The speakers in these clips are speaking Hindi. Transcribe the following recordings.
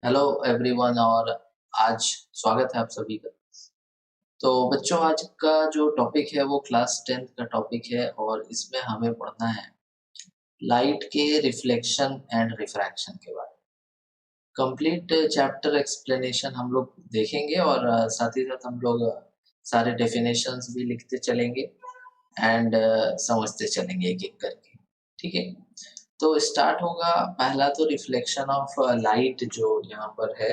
Hello everyone. और आज स्वागत है आप सभी का। तो बच्चों, आज का जो टॉपिक है वो क्लास 10th का टॉपिक है और इसमें हमें पढ़ना है लाइट के रिफ्लेक्शन एंड रिफ्रैक्शन के बारे में। कंप्लीट चैप्टर एक्सप्लेनेशन हम लोग देखेंगे और साथ ही साथ हम लोग सारे डेफिनेशंस भी लिखते चलेंगे एंड समझते चलेंगे एक एक करके। ठीक है, तो स्टार्ट होगा। पहला तो रिफ्लेक्शन ऑफ लाइट जो यहाँ पर है,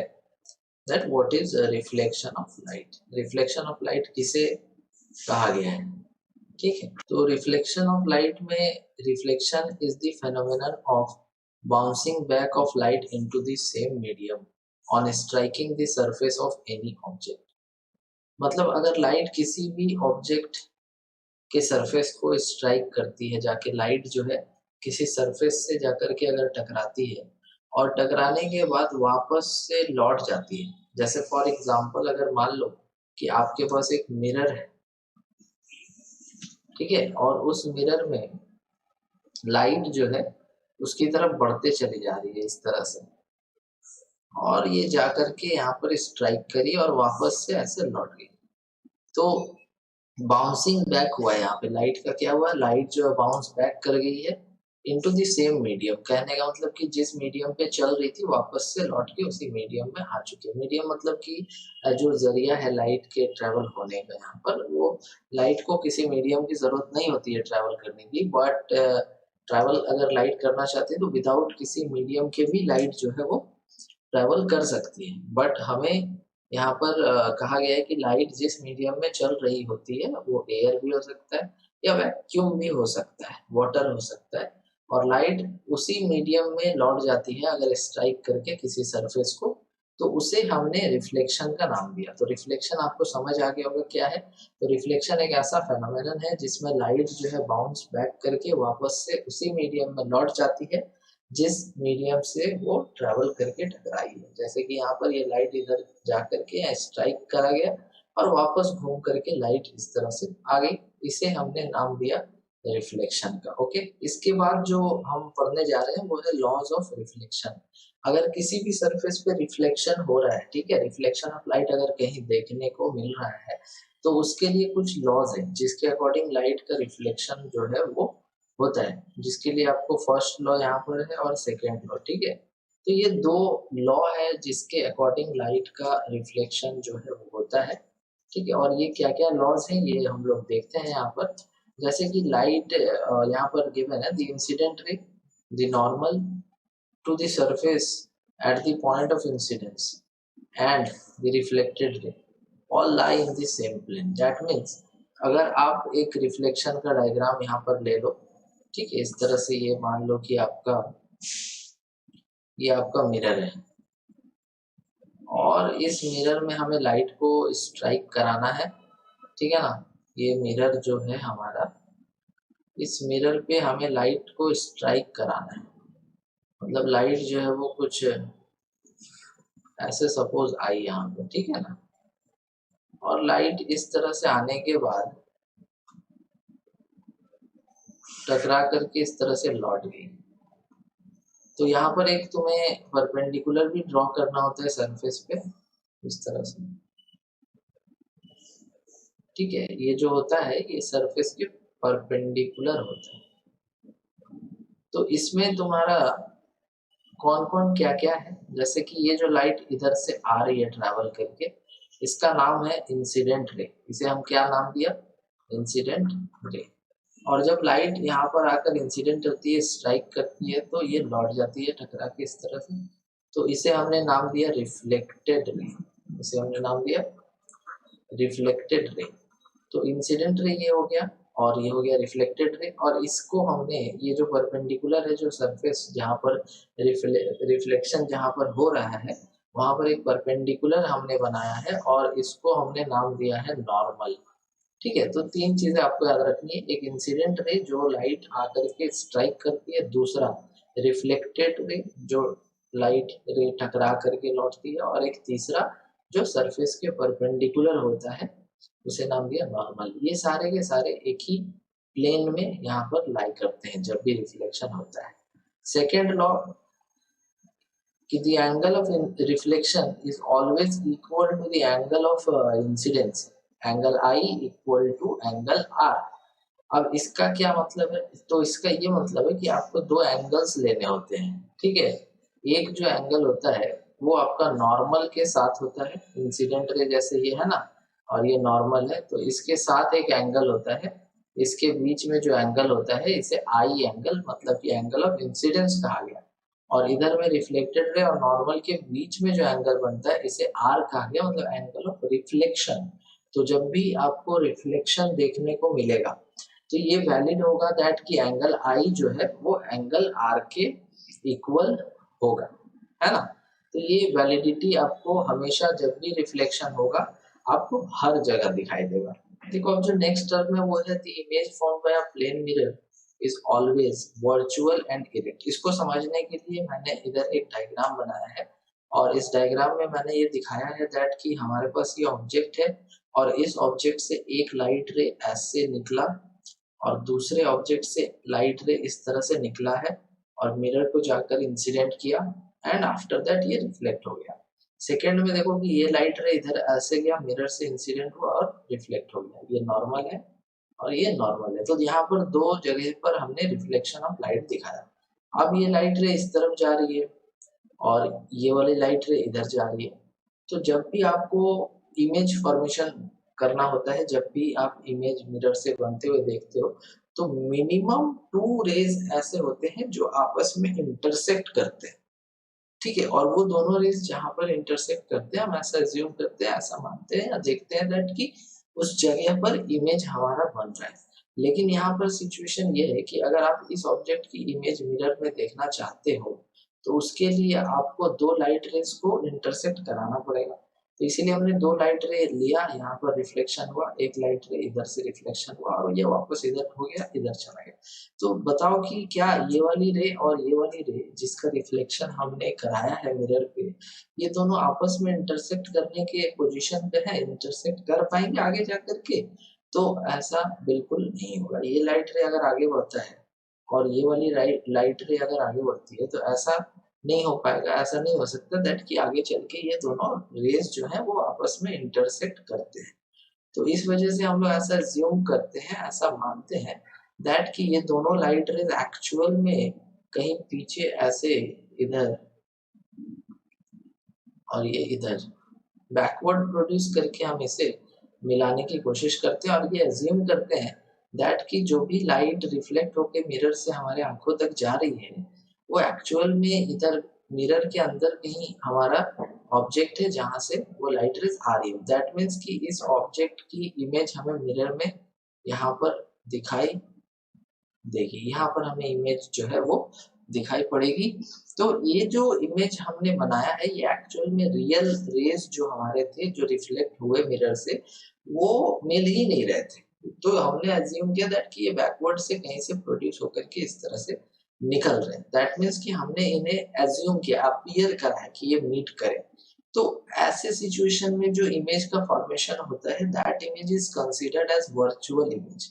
that what is reflection of light. Reflection of light किसे कहा गया है? ठीक है, तो रिफ्लेक्शन ऑफ लाइट में reflection is the phenomenon of bouncing back of light into the same medium on striking the surface of any object. मतलब अगर लाइट किसी भी ऑब्जेक्ट के सरफेस को स्ट्राइक करती है, जाके लाइट जो है किसी सरफेस से जाकर के अगर टकराती है और टकराने के बाद वापस से लौट जाती है। जैसे फॉर एग्जांपल अगर मान लो कि आपके पास एक मिरर है, ठीक है, और उस मिरर में लाइट जो है उसकी तरफ बढ़ते चली जा रही है इस तरह से, और ये जाकर के यहाँ पर स्ट्राइक करी और वापस से ऐसे लौट गई। तो बाउंसिंग बैक हुआ है, यहाँ पे लाइट का क्या हुआ, लाइट जो है बाउंस बैक कर गई है इनटू द सेम मीडियम। कहने का मतलब कि जिस मीडियम पे चल रही थी वापस से लौट के उसी मीडियम में आ चुकी है। मीडियम मतलब कि जो जरिया है लाइट के ट्रेवल होने का, यहाँ पर वो लाइट को किसी मीडियम की जरूरत नहीं होती है ट्रेवल करने की, बट ट्रेवल अगर लाइट करना चाहते हैं तो विदाउट किसी मीडियम के भी लाइट जो है वो ट्रेवल कर सकती है। बट हमें यहाँ पर कहा गया है कि लाइट जिस मीडियम में चल रही होती है वो एयर भी हो सकता है या वैक्यूम भी हो सकता है, वाटर हो सकता है, और लाइट उसी मीडियम में लौट जाती है अगर स्ट्राइक करके किसी सरफेस को, तो उसे हमने रिफ्लेक्शन का नाम दिया। तो रिफ्लेक्शन आपको समझ आ गया होगा क्या है। तो रिफ्लेक्शन एक ऐसा फेनोमेनन है जिसमें लाइट जो है बाउंस बैक करके वापस से उसी मीडियम में लौट जाती है जिस मीडियम से वो ट्रेवल करके टकराई है। जैसे कि यहाँ पर ये लाइट इधर जा करके स्ट्राइक करा गया और वापस घूम करके लाइट इस तरह से आ गई, इसे हमने नाम दिया रिफ्लेक्शन का। ओके, इसके बाद जो हम पढ़ने जा रहे हैं वो है लॉज ऑफ रिफ्लेक्शन। अगर किसी भी सरफेस पे रिफ्लेक्शन हो रहा है, ठीक है, रिफ्लेक्शन ऑफ लाइट अगर कहीं देखने को मिल रहा है तो उसके लिए कुछ लॉज है जिसके अकॉर्डिंग लाइट का रिफ्लेक्शन जो है वो होता है, जिसके लिए आपको फर्स्ट लॉ यहाँ पर है और सेकेंड लॉ। ठीक है, तो ये दो लॉ है जिसके अकॉर्डिंग लाइट का रिफ्लेक्शन जो है वो होता है। ठीक है, और ये क्या क्या लॉज हैं ये हम लोग देखते हैं यहाँ पर। जैसे कि लाइट यहाँ पर गिवन है, the incident ray, the normal to the surface at the point of incidence and the reflected ray all lie in the same plane. That means अगर आप एक रिफ्लेक्शन का डायग्राम यहाँ पर ले लो, ठीक है, इस तरह से ये मान लो कि ये आपका मिरर है और इस मिरर में हमें लाइट को स्ट्राइक कराना है। ठीक है ना, ये मिरर जो है हमारा, इस मिरर पे हमें लाइट को स्ट्राइक कराना है। मतलब लाइट जो है वो कुछ ऐसे सपोज आई यहाँ पे, ठीक है ना, और लाइट इस तरह से आने के बाद टकरा करके इस तरह से लौट गई। तो यहाँ पर एक तुम्हें परपेंडिकुलर भी ड्रॉ करना होता है सरफेस पे इस तरह से। ठीक है, ये जो होता है ये सरफेस के परपेंडिकुलर होता है। तो इसमें तुम्हारा कौन कौन क्या क्या है, जैसे कि ये जो लाइट इधर से आ रही है ट्रैवल करके, इसका नाम है इंसिडेंट रे। इसे हम क्या नाम दिया, इंसिडेंट रे। और जब लाइट यहाँ पर आकर इंसिडेंट होती है, स्ट्राइक करती है, तो ये लौट जाती है टकरा के इस तरह से, तो इसे हमने नाम दिया रिफ्लेक्टेड रे। इसे हमने नाम दिया रिफ्लेक्टेड रे। तो इंसिडेंट रे ये हो गया और ये हो गया रिफ्लेक्टेड रे। और इसको हमने, ये जो परपेंडिकुलर है जो सरफेस जहाँ पर रिफ्लेक्शन जहाँ पर हो रहा है वहां पर एक परपेंडिकुलर हमने बनाया है और इसको हमने नाम दिया है नॉर्मल। ठीक है, तो तीन चीजें आपको याद रखनी है, एक इंसिडेंट रे जो लाइट आकर के स्ट्राइक करती है, दूसरा रिफ्लेक्टेड रे जो लाइट रे टकरा करके लौटती है, और एक तीसरा जो सरफेस के परपेंडिकुलर होता है उसे नाम दिया नॉर्मल। ये सारे के सारे एक ही प्लेन में यहाँ पर लाई करते हैं जब भी रिफ्लेक्शन होता है। सेकेंड लॉ कि the angle of reflection is always equal to the angle of incidence, angle I equal to angle R। अब इसका क्या मतलब है? तो इसका ये मतलब है कि आपको दो एंगल्स लेने होते हैं, ठीक है। एक जो एंगल होता है वो आपका नॉर्मल के साथ होता है, इंसिडेंट रे जैसे ये है ना, और ये नॉर्मल है, तो इसके साथ एक एंगल होता है, इसके बीच में जो एंगल होता है इसे आई एंगल, मतलब कि एंगल ऑफ इंसिडेंस कहा गया। और इधर में रिफ्लेक्टेड रे और नॉर्मल के बीच में जो एंगल बनता है इसे आर कहा गया, मतलब एंगल ऑफ रिफ्लेक्शन। तो जब भी आपको रिफ्लेक्शन देखने को मिलेगा तो ये वैलिड होगा दैट कि एंगल आई जो है वो एंगल आर के इक्वल होगा, है ना। तो ये वैलिडिटी आपको हमेशा जब भी रिफ्लेक्शन होगा आपको हर जगह दिखाई देगा। देखो अब जो नेक्स्ट टर्म है वो है the image form by a plane mirror is always virtual and erect. इसको समझने के लिए मैंने इधर एक डायग्राम बनाया है, और इस डायग्राम में मैंने ये दिखाया है दैट कि हमारे पास ये ऑब्जेक्ट है, और इस ऑब्जेक्ट से एक लाइट रे ऐसे निकला, और दूसरे ऑब्जेक्ट से लाइट रे इस तरह से निकला है और मिरर को जाकर इंसिडेंट किया, एंड आफ्टर दैट ये रिफ्लेक्ट हो गया। सेकेंड में देखो कि ये लाइट रे इधर ऐसे गया, मिरर से इंसिडेंट हुआ और रिफ्लेक्ट हो गया, ये नॉर्मल है और ये नॉर्मल है। तो यहाँ पर दो जगह पर हमने रिफ्लेक्शन ऑफ लाइट दिखाया। अब ये लाइट रे इस तरफ जा रही है और ये वाली लाइट रे इधर जा रही है। तो जब भी आपको इमेज फॉर्मेशन करना होता है, जब भी आप इमेज मिरर से बनते हुए देखते हो, तो मिनिमम टू रेज ऐसे होते हैं जो आपस में इंटरसेक्ट करते हैं, ठीक है। और वो दोनों रेज जहां पर इंटरसेक्ट करते हैं हम ऐसा एज्यूम करते हैं, ऐसा मानते हैं या देखते हैं दैट कि उस जगह पर इमेज हमारा बन रहा है। लेकिन यहाँ पर सिचुएशन ये है कि अगर आप इस ऑब्जेक्ट की इमेज मिरर में देखना चाहते हो तो उसके लिए आपको दो लाइट रेज को इंटरसेक्ट कराना पड़ेगा। तो इसीलिए हमने दो लाइट रे लिया, यहाँ पर रिफ्लेक्शन हुआ, एक लाइट रे इधर से रिफ्लेक्शन हुआ और ये वापस इधर हो गया, इधर चला गया। तो बताओ कि क्या ये वाली रे और ये वाली रे जिसका रिफ्लेक्शन हमने कराया है मिरर पे, ये दोनों आपस में इंटरसेक्ट करने के पोजीशन पे है, इंटरसेक्ट कर पाएंगे आगे जाकर के? तो ऐसा बिल्कुल नहीं होगा। ये लाइट रे अगर आगे बढ़ता है और ये वाली लाइट रे अगर आगे बढ़ती है तो ऐसा नहीं हो पाएगा, ऐसा नहीं हो सकता दैट कि आगे चल के ये दोनों रेज जो है वो आपस में इंटरसेक्ट करते हैं। तो इस वजह से हम लोग ऐसा ज्यूम करते हैं, ऐसा मानते हैं दैट कि ये दोनों लाइट रेज एक्चुअल में कहीं पीछे ऐसे इधर और ये इधर बैकवर्ड प्रोड्यूस करके हम इसे मिलाने की कोशिश करते हैं, और ये अज्यूम करते हैं दैट कि जो भी लाइट रिफ्लेक्ट होकर मिरर से हमारे आंखों तक जा रही है वो एक्चुअल में इधर मिरर के अंदर कहीं हमारा ऑब्जेक्ट है जहां से वो लाइट रेज आ रही है। दैट मीन्स कि इस ऑब्जेक्ट की इमेज हमें मिरर में यहाँ पर दिखाई देगी, यहाँ पर हमें इमेज जो है वो दिखाई पड़ेगी। तो ये जो इमेज हमने बनाया है ये एक्चुअल में रियल रेज जो हमारे थे जो रिफ्लेक्ट हुए मिरर से वो मिल ही नहीं रहे थे। तो हमने अज्यूम किया दैट कि ये बैकवर्ड से कहीं से प्रोड्यूस होकर के इस तरह से निकल रहे हैं। दैट मीन्स कि हमने इन्हें अज्यूम किया, अपीयर करा है कि ये मीट करें। तो ऐसे सिचुएशन में जो इमेज का फॉर्मेशन होता है that image is considered as virtual image,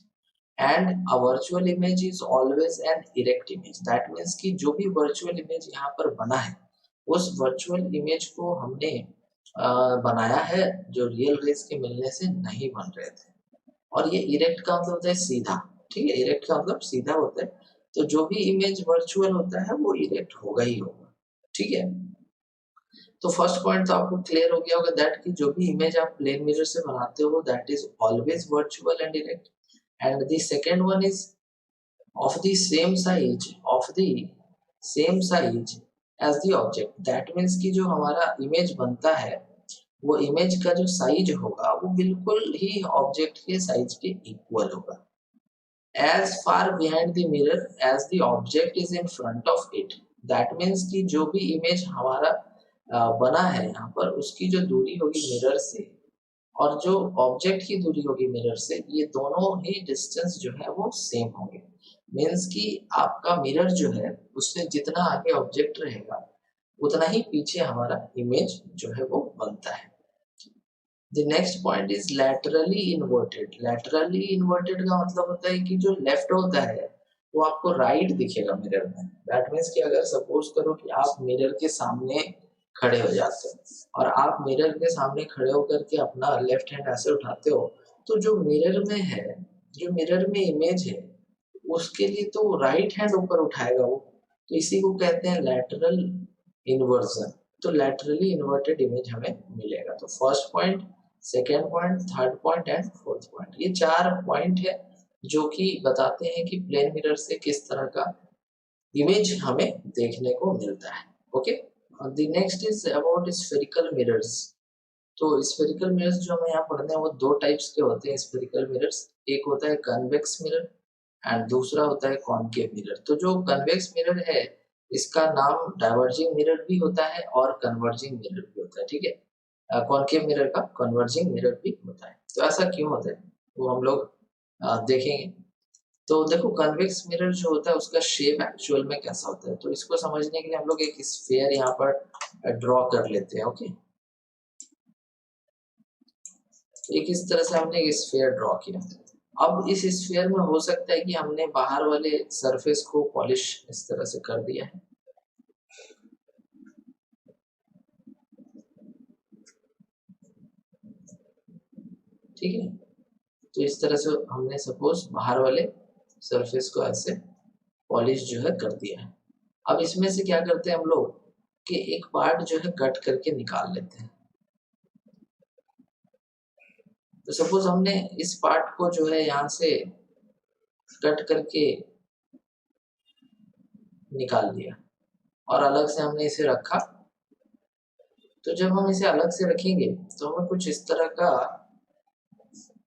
and a virtual image is always an erect image. That means कि जो भी वर्चुअल इमेज यहाँ पर बना है उस वर्चुअल इमेज को हमने बनाया है जो रियल रेज के मिलने से नहीं बन रहे थे। और ये इरेक्ट का मतलब होता है सीधा, ठीक है, इरेक्ट का मतलब सीधा होता है। तो जो भी इमेज वर्चुअल होता है वो इरेक्ट होगा ही होगा, ठीक है। तो फर्स्ट पॉइंट तो आपको क्लियर हो गया होगा दैट कि जो भी इमेज आप प्लेन मिरर से बनाते हो that is always virtual and erect. And the second one is of the same size of the same size as the object। That means कि जो हमारा इमेज बनता है वो इमेज का जो साइज होगा वो बिल्कुल ही ऑब्जेक्ट के साइज के इक्वल होगा। as far behind the mirror as the object is in front of it। That means कि जो भी इमेज हमारा बना है यहाँ पर उसकी जो दूरी होगी मिरर से और जो ऑब्जेक्ट की दूरी होगी मिरर से, ये दोनों ही डिस्टेंस जो है वो सेम होंगे। मीन्स कि आपका मिरर जो है उससे जितना आगे ऑब्जेक्ट रहेगा उतना ही पीछे हमारा इमेज जो है वो बनता है। The next point is laterally inverted. Laterally inverted का मतलब होता है कि जो लेफ्ट होता है वो आपको राइट दिखेगा मिरर में। दैट मीन्स कि अगर सपोज करो कि आप मिरर के सामने खड़े हो जाते हो और आप मिरर के सामने खड़े होकर के अपना लेफ्ट हैंड ऐसे उठाते हो, तो जो मिरर में है, जो मिरर में इमेज है, उसके लिए तो राइट हैंड ऊपर उठाएगा वो। तो इसी को कहते हैं लैटरल इन्वर्जन। तो लैटरली इन्वर्टेड इमेज हमें मिलेगा। तो first point, second point, third point and fourth point, ये 4 पॉइंट है जो कि बताते हैं कि प्लेन मिरर से किस तरह का इमेज हमें देखने को मिलता है। Okay, the next is about spherical mirrors. तो स्फेरिकल मिरर्स जो हमें यहाँ पढ़ने हैं वो 2 टाइप्स के होते हैं स्फेरिकल मिरर्स। एक होता है कन्वेक्स मिरर एंड दूसरा होता है कॉनकेव मिरर। तो जो कन्वेक्स मिरर है इसका नाम डाइवर्जिंग मिरर भी होता है और कन्वर्जिंग मिरर भी होता है, ठीक है। कॉनकेव मिरर का कन्वर्जिंग मिरर भी होता है। तो ऐसा क्यों होता है वो हम लोग देखेंगे। तो देखो कन्वेक्स मिरर जो होता है उसका शेप एक्चुअल में कैसा होता है, तो इसको समझने के लिए हम लोग एक स्फीयर यहाँ पर ड्रॉ कर लेते हैं। ओके, एक इस तरह से हमने एक स्फीयर ड्रॉ किया। अब इस स्फीयर में हो सकता है कि हमने बाहर वाले सरफेस को पॉलिश इस तरह से कर दिया है, ठीक है। तो इस तरह से हमने सपोज बाहर वाले सरफेस को ऐसे पॉलिश जो है कर दिया है। अब इसमें से क्या करते हैं हम लोग कि एक पार्ट जो है कट करके निकाल लेते हैं। तो सपोज हमने इस पार्ट को जो है यहाँ से कट करके निकाल दिया और अलग से हमने इसे रखा। तो जब हम इसे अलग से रखेंगे तो हमें कुछ इस तरह का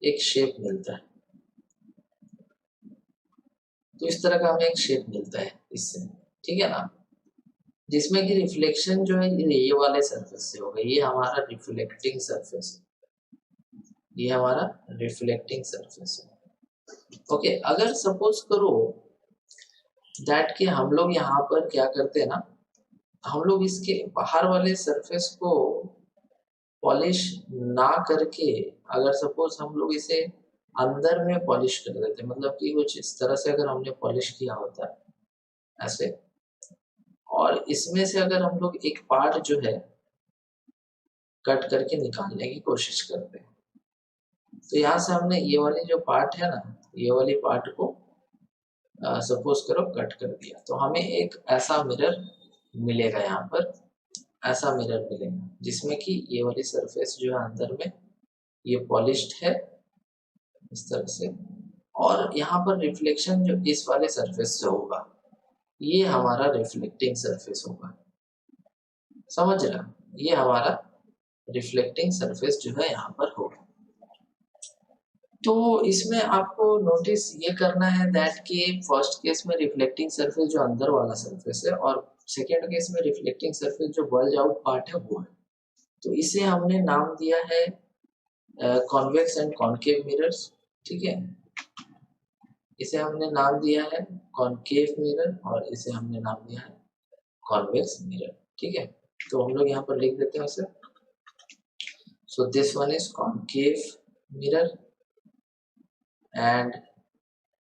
एक शेप मिलता है। तो इस तरह का हमें एक शेप मिलता है इससे, ठीक है ना, जिसमें कि रिफ्लेक्शन जो है ये वाले सरफेस से होगा। ये हमारा रिफ्लेक्टिंग सरफेस है, ये हमारा रिफ्लेक्टिंग सरफेस है। ओके, अगर सपोज करो दैट कि हम लोग यहाँ पर क्या करते हैं ना, हम लोग इसके बाहर वाले सरफेस को पॉलिश ना करके अगर सपोज हम लोग इसे अंदर में पॉलिश कर देते, मतलब कि कुछ इस तरह से अगर हमने पॉलिश किया होता है ऐसे, और इसमें से अगर हम लोग एक पार्ट जो है कट करके निकालने की कोशिश करते हैं, तो यहाँ से हमने ये वाली जो पार्ट है ना, ये वाली पार्ट को सपोज करो कट कर दिया, तो हमें एक ऐसा मिरर मिलेगा। यहाँ पर ऐसा मिरर मिलेगा जिसमें कि ये वाली सरफेस जो है अंदर में ये पॉलिश्ड है इस तरह से, और यहाँ पर रिफ्लेक्शन जो इस वाले सरफेस से होगा ये हमारा रिफ्लेक्टिंग सरफेस होगा। समझ रहा, ये हमारा रिफ्लेक्टिंग सरफेस जो है यहाँ पर होगा। तो इसमें आपको नोटिस ये करना है दैट कि फर्स्ट केस में रिफ्लेक्टिंग सरफेस जो अंदर वाला सरफेस है और सेकेंड केस में रिफ्लेक्टिंग सरफेस जो बल्ज आउट पार्ट है वो है। तो इसे हमने नाम दिया है कॉन्वेक्स एंड कॉनकेव मिरर्स, ठीक है। इसे हमने नाम दिया है कॉनकेव मिरर और इसे हमने नाम दिया है कॉन्वेक्स मिरर, ठीक है। तो हम लोग यहाँ पर लिख देते हैं उसे। सो this one is concave mirror and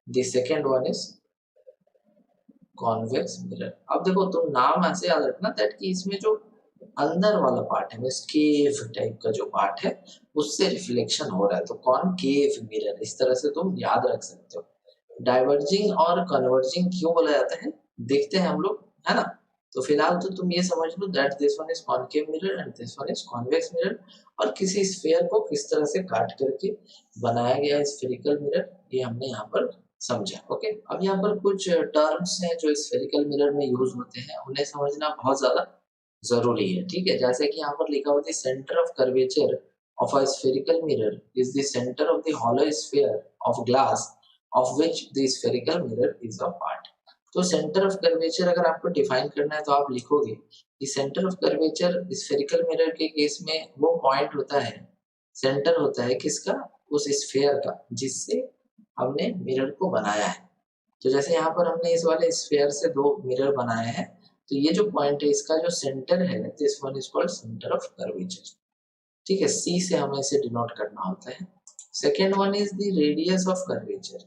the second one is convex mirror। अब देखो तुम नाम ऐसे याद रखना दैट कि इसमें जो अंदर वाला पार्ट है केव टाइप का जो पार्ट है उससे रिफ्लेक्शन हो रहा है, तो कॉनकेव मिरर इस तरह से तुम याद रख सकते हो। डाइवर्जिंग और कन्वर्जिंग क्यों बोला जाता है देखते हैं हम लोग, है ना। तो फिलहाल तो तुम ये समझ लो that this one is concave mirror and this one is convex mirror, और किसी स्फीयर को किस तरह से काट करके बनाया गया है स्फेरिकल मिरर ये हमने यहाँ पर समझा। ओके, अब यहाँ पर कुछ टर्म्स हैं जो स्फेरिकल मिरर में यूज होते हैं, उन्हें समझना बहुत ज्यादा जरूरी है, ठीक है। जैसे कि यहाँ पर लिखा हुआ है centre of curvature of a spherical mirror is the center of the hollow sphere of glass of which the spherical mirror is a part। तो सेंटर ऑफ कर्वेचर अगर आपको डिफाइन करना है तो आप लिखोगे कि centre of curvature spherical mirror के केस में वो पॉइंट होता है, सेंटर होता है किसका, उस स्फेयर का जिससे हमने मिरर को बनाया है। तो जैसे यहाँ पर हमने इस वाले स्फेयर से 2 मिरर बनाए हैं, तो ये जो पॉइंट है इसका जो सेंटर है this one is called centre of curvature, ठीक है। सी से हमें इसे डिनोट करना होता है। Second one is the radius of curvature.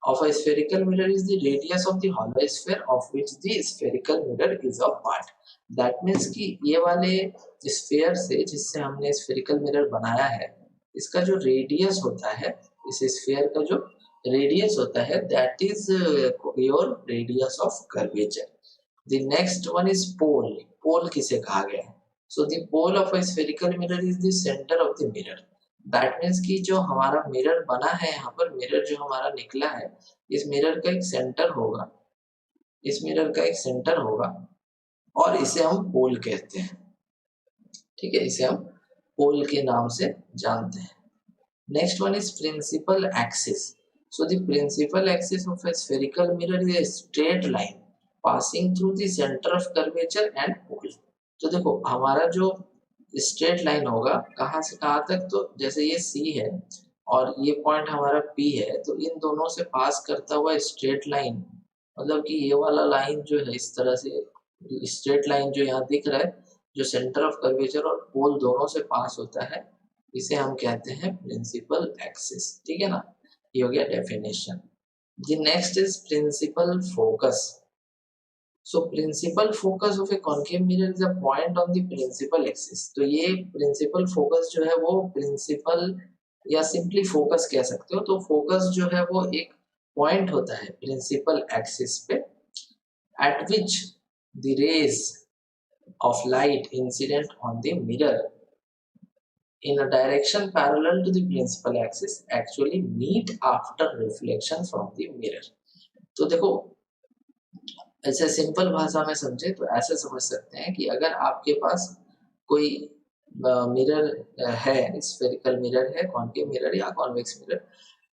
of a spherical mirror is the radius of the hollow sphere of which the spherical mirror is a part. That means कि ये वाले स्फीयर से जिससे हमने स्फेरिकल मिरर बनाया है, इसका जो रेडियस होता है, इस स्फीयर का जो रेडियस होता है, that is your radius of curvature. The next one is pole. Pole किसे कहा गया है? So the pole of a spherical mirror is the centre of the mirror. That means कि जो हमारा मिरर बना है, यहाँ पर मिरर जो हमारा निकला है, इस मिरर का एक सेंटर होगा, इस मिरर का एक सेंटर होगा और इसे हम पोल कहते हैं. ठीक है, इसे हम पोल के नाम से जानते हैं. Next one is principal axis. So the principal axis of a spherical mirror is a straight line passing through the center of curvature and pole. तो देखो हमारा जो स्ट्रेट लाइन होगा कहाँ से कहाँ तक, तो जैसे ये C है और ये पॉइंट हमारा P है, तो इन दोनों से पास करता हुआ स्ट्रेट लाइन, मतलब कि ये वाला लाइन जो है इस तरह से स्ट्रेट लाइन जो यहाँ दिख रहा है, जो सेंटर ऑफ कर्वेचर और पोल दोनों से पास होता है, इसे हम कहते हैं प्रिंसिपल एक्सिस. ठीक है ना, ये हो गया definition. The next is principal focus. So principal focus of a concave mirror is a point on the principal axis. तो ये प्रिंसिपल फोकस जो है वो प्रिंसिपल या सिंपली फोकस कह सकते हो. तो फोकस जो है वो एक पॉइंट होता है प्रिंसिपल एक्सिस पे, at which the rays of light incident on the mirror in a direction parallel to the principal axis actually meet after reflection from the mirror. तो देखो ऐसे सिंपल भाषा में समझे तो ऐसे समझ सकते हैं कि अगर आपके पास कोई मिरर है, स्फेरिकल मिरर है, कॉन्केव मिरर या कॉन्वेक्स मिरर,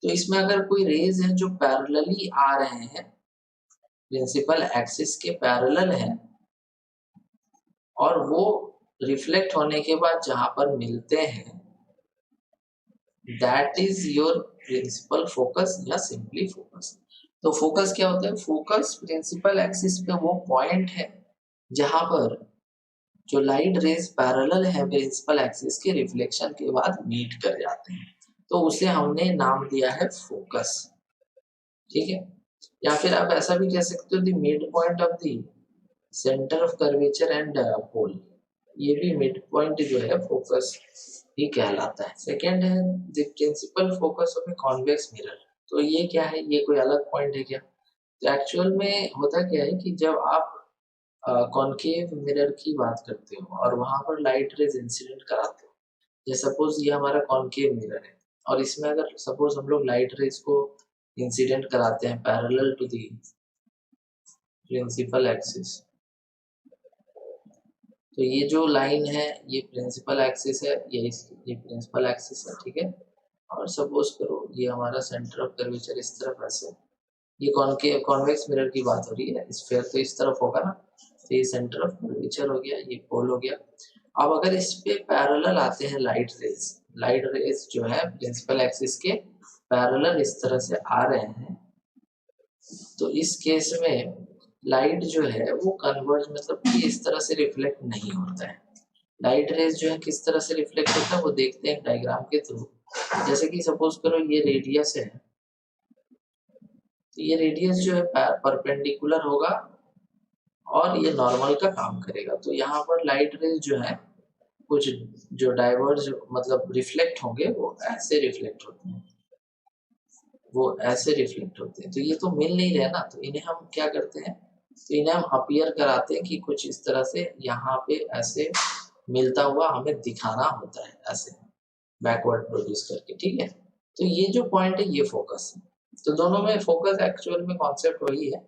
तो इसमें अगर कोई रेज हैं जो पैरेलली आ रहे हैं, प्रिंसिपल एक्सिस के पैरेलल हैं, और वो रिफ्लेक्ट होने के बाद जहां पर मिलते हैं, that is your principal focus या सिंपली फोकस. तो फोकस क्या होता है? फोकस प्रिंसिपल एक्सिस पे वो पॉइंट है जहां पर जो लाइट रेज पैरेलल है प्रिंसिपल एक्सिस के, रिफ्लेक्शन के बाद मीट कर जाते हैं, तो उसे हमने नाम दिया है फोकस. ठीक है, या फिर आप ऐसा भी कह सकते हो the mid point of the centre of curvature and pole. ये भी मिड पॉइंट जो है फोकस ही कहलाता है. सेकेंड है the principal focus of a convex mirror. तो ये क्या है? ये कोई अलग पॉइंट है क्या? तो एक्चुअल में होता क्या है कि जब आप कॉन्केव मिरर की बात करते हो और वहां पर लाइट रेज इंसिडेंट कराते हो, जैसे सपोज ये हमारा कॉन्केव मिरर है और इसमें अगर सपोज हम लोग लाइट रेज को इंसिडेंट कराते हैं parallel to the principal axis, तो ये जो लाइन है ये प्रिंसिपल एक्सिस है, ये प्रिंसिपल एक्सिस है. ठीक है, और सपोज करो ये हमारा सेंटर ऑफ कर्वेचर इस तरफ ऐसे, ये कॉन्वेक्स मिरर की बात हो रही है, स्फीयर तो इस तरफ होगा ना, तो ये सेंटर ऑफ कर्वेचर हो गया, ये पोल हो गया. अब अगर इस पे पैरेलल आते हैं लाइट रेज जो है प्रिंसिपल एक्सिस के पैरेलल इस तरह से आ रहे हैं, तो इस केस में लाइट जो है वो कन्वर्ज, मतलब कि इस तरह से रिफ्लेक्ट नहीं होता है. लाइट रेज जो है किस तरह से रिफ्लेक्ट होता है वो देखते हैं डायग्राम के थ्रू. जैसे कि सपोज करो ये रेडियस है, तो ये रेडियस जो है परपेंडिकुलर होगा और ये नॉर्मल का काम करेगा. तो यहाँ पर लाइट रेज जो है कुछ जो डाइवर्ज मतलब रिफ्लेक्ट होंगे वो ऐसे रिफ्लेक्ट होते हैं, वो ऐसे रिफ्लेक्ट होते हैं. तो ये तो मिल नहीं रहे ना, तो इन्हें हम क्या करते हैं, तो इन्हें हम अपीयर कराते हैं कि कुछ इस तरह से यहाँ पे ऐसे मिलता हुआ हमें दिखाना होता है, ऐसे बैकवर्ड प्रोड्यूस करके. ठीक है, तो ये जो पॉइंट है ये फोकस है. तो दोनों में फोकस एक्चुअल में कॉन्सेप्ट वही है,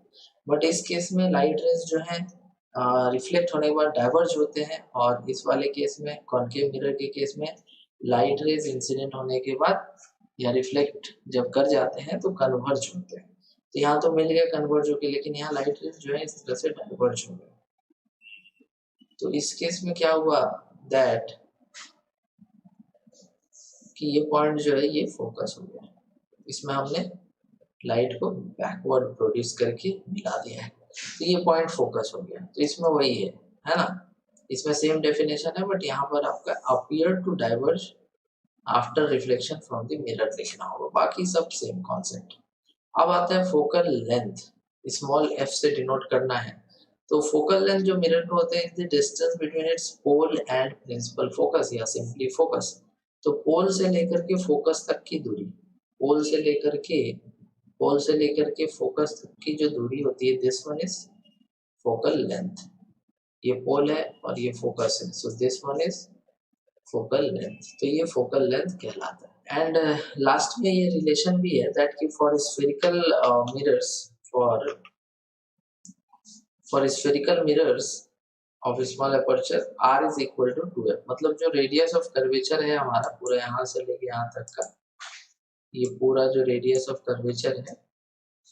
बट इस केस में लाइट रेज जो है रिफ्लेक्ट होने के बाद डाइवर्ज होते हैं, और इस वाले केस में कॉन्केव मिरर के केस में लाइट रेज इंसिडेंट होने के बाद या रिफ्लेक्ट जब कर जाते हैं तो कन्वर्ज होते हैं. तो यहाँ तो मिल गया कन्वर्ज होके, लेकिन यहाँ लाइट रेज जो है इस तरह से डाइवर्ज हो गए. तो इस केस में क्या हुआ, दैट कि ये पॉइंट जो है ये फोकस हो गया, इसमें हमने लाइट को बैकवर्ड प्रोड्यूस करके मिला दिया है, तो ये पॉइंट फोकस हो गया. तो इसमें वही है ना, इसमें सेम डेफिनेशन है, बट यहाँ पर आपका appear to diverge after reflection from the mirror लिखना होगा, बाकी सब सेम कॉन्सेप्ट. अब आता है फोकल लेंथ, स्मॉल एफ से डिनोट करना है। तो फोकल लेंथ जो मिरर का होता है the distance between its pole and principal focus या सिंपली फोकस। तो पोल से लेकर के फोकस तक की दूरी, पोल से लेकर के फोकस तक की जो दूरी होती है, this one is focal length. ये पोल है और ये फोकस है, सो this one is focal length. तो ये फोकल लेंथ कहलाता है। एंड लास्ट में ये रिलेशन भी है दैट कि for spherical mirrors for spherical mirrors of small aperture r is equal to 2f। मतलब जो रेडियस ऑफ कर्वेचर है हमारा पूरा यहाँ से लेके यहाँ तक का, ये पूरा जो रेडियस ऑफ कर्वेचर है,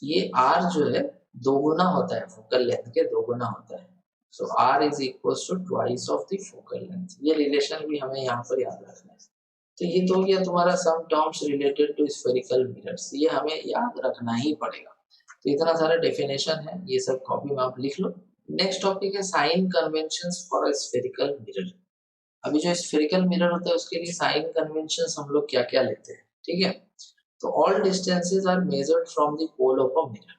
ये r जो है दोगुना होता है, फोकल लेंथ के दोगुना होता है। So r is equal to twice of the focal length. ये रिलेशन भी हमें यहाँ पर याद रखना है। तो ये तो हो गया तुम्हारा some terms related to spherical mirrors, ये हमें याद रखना ही पड़ेगा। तो इतना सारा डेफिनेशन है, ये सब कॉपी में आप लिख लो। नेक्स्ट टॉपिक है sign conventions for a spherical mirror. अभी जो स्फेरिकल मिरर होता है उसके लिए साइन कन्वेंशंस हम लोग क्या क्या लेते हैं, ठीक है। तो all distances are measured from the pole of a mirror.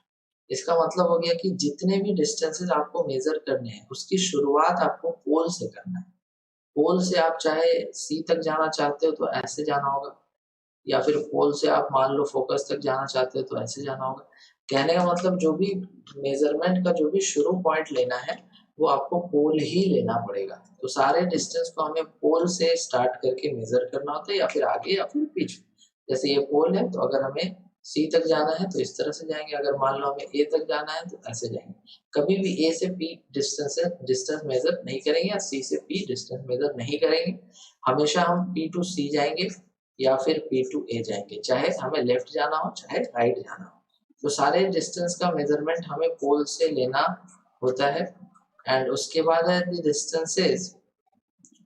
इसका मतलब हो गया कि जितने भी डिस्टेंसेस आपको मेजर करने हैं उसकी शुरुआत आपको पोल से करना है। पोल से आप चाहे सी तक जाना चाहते हो तो ऐसे जाना होगा, या फिर पोल से आप मान लो फोकस तक जाना चाहते हो तो ऐसे जाना होगा। कहने का मतलब जो भी मेजरमेंट का जो भी शुरू पॉइंट लेना है वो आपको पोल ही लेना पड़ेगा। तो सारे डिस्टेंस को हमें पोल से स्टार्ट करके मेजर करना होता है, या फिर आगे या फिर पीछे। जैसे ये पोल है तो अगर हमें सी तक जाना है तो इस तरह से जाएंगे, अगर मान लो हमें ए तक जाना है तो ऐसे जाएंगे। कभी भी ए से पी डिस्टेंस मेजर नहीं करेंगे या सी से पी डिस्टेंस मेजर नहीं करेंगे। हमेशा हम पी टू सी जाएंगे या फिर पी टू ए जाएंगे, चाहे हमें लेफ्ट जाना हो चाहे राइट जाना हो। तो सारे डिस्टेंस का मेजरमेंट हमें पोल से लेना होता है। एंड उसके बाद है the distances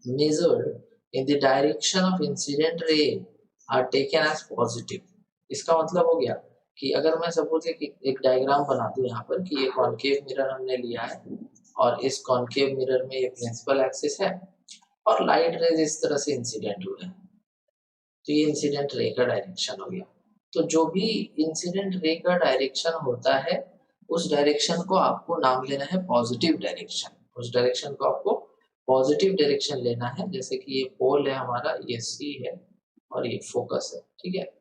measured in the direction of incident ray are taken as positive। इसका मतलब हो गया कि अगर मैं सपोज एक डायग्राम बना दूं यहाँ पर कि ये कॉनकेव मिरर हमने लिया है और इस कॉनकेव मिरर में ये प्रिंसिपल एक्सिस है और लाइट रेज इस तरह से इंसिडेंट हो रहे हैं, तो ये इंसिडेंट रे का डायरेक्शन हो गया। तो जो भी इंसिडेंट रे का डायरेक्शन होता है उस डायरेक्शन को आपको नाम लेना है पॉजिटिव डायरेक्शन। उस डायरेक्शन को आपको पॉजिटिव डायरेक्शन लेना है। जैसे कि ये पोल है हमारा, ये सी है और ये फोकस है, ठीक है।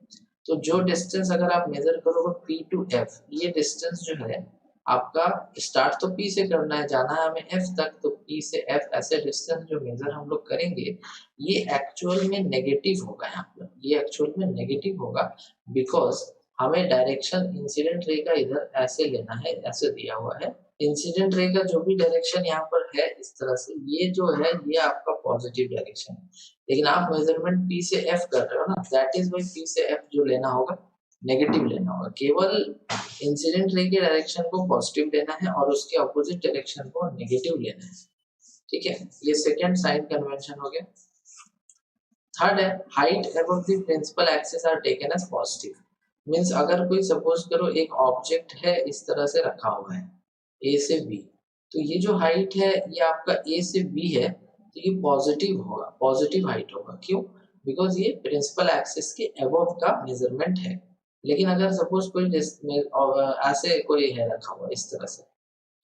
तो जो डिस्टेंस अगर आप मेजर करोगे पी टू एफ, ये डिस्टेंस जो है आपका स्टार्ट तो पी से करना है, जाना है हमें एफ तक, तो पी से एफ ऐसे डिस्टेंस जो मेजर हम लोग करेंगे ये एक्चुअल में नेगेटिव होगा। यहाँ पर ये एक्चुअल में नेगेटिव होगा बिकॉज हमें डायरेक्शन इंसिडेंट रे का इधर ऐसे लेना है, ऐसे दिया हुआ है। इंसिडेंट रे का जो भी डायरेक्शन यहाँ पर है इस तरह से, ये जो है ये आपका पॉजिटिव डायरेक्शन है। लेकिन आप मेजरमेंट पी से एफ कर रहे हो ना, दैट इज वाई पी से एफ जो लेना होगा नेगेटिव लेना होगा। केवल इंसिडेंट रे के डायरेक्शन को पॉजिटिव लेना है और उसके अपोजिट डायरेक्शन को नेगेटिव लेना है, ठीक है। ये सेकंड साइन कन्वेंशन हो गया। थर्ड है height above the principal axis are taken as positive. Means अगर कोई सपोज करो एक ऑब्जेक्ट है इस तरह से रखा हुआ है ए से बी, तो ये जो हाइट है ये आपका ए से बी है, तो ये पॉजिटिव होगा, पॉजिटिव हाइट होगा। क्यों? बिकॉज ये प्रिंसिपल एक्सिस के अबव का मेजरमेंट है। लेकिन अगर सपोज कोई ऐसे कोई है रखा हुआ इस तरह से,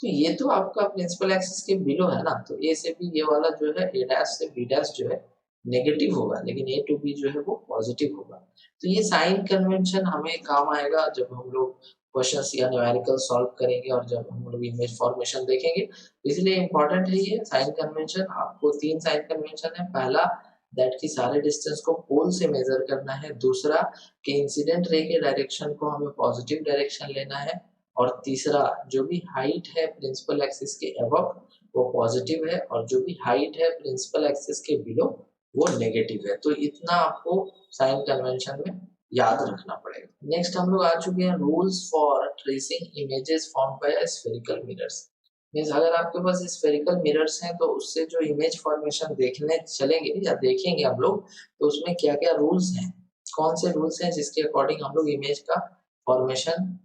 तो ये तो आपका प्रिंसिपल एक्सिस के बिलो है ना, तो ए से बी ये वाला जो है ए डैश से बी डैश जो है नेगेटिव होगा, लेकिन ए टू बी जो है वो पॉजिटिव होगा। तो ये साइन कन्वेंशन हमें काम आएगा जब हम लोग क्वेश्चंस या न्यूमेरिकल सॉल्व करेंगे और जब हम लोग इमेज फॉर्मेशन देखेंगे। इसलिए इंपॉर्टेंट है ये साइन कन्वेंशन। आपको 3 साइन कन्वेंशन है। पहला दैट की सारे डिस्टेंस को पोल से मेजर करना है। दूसरा कि इंसिडेंट रे के डायरेक्शन को हमें पॉजिटिव डायरेक्शन लेना है। और तीसरा जो भी हाइट है प्रिंसिपल एक्सिस के अबव वो पॉजिटिव है और जो भी हाइट है प्रिंसिपल एक्सिस के बिलो वो नेगेटिव है। तो इतना आपको साइन कन्वेंशन में याद रखना पड़ेगा। नेक्स्ट हम लोग आ चुके हैं rules for tracing images form by spherical mirrors. Means अगर आपके पास स्फेरिकल मिरर्स हैं तो उससे जो इमेज फॉर्मेशन देखने चलेंगे या देखेंगे हम लोग, तो उसमें क्या क्या रूल्स हैं, कौन से रूल्स हैं जिसके अकॉर्डिंग हम लोग इमेज का फॉर्मेशन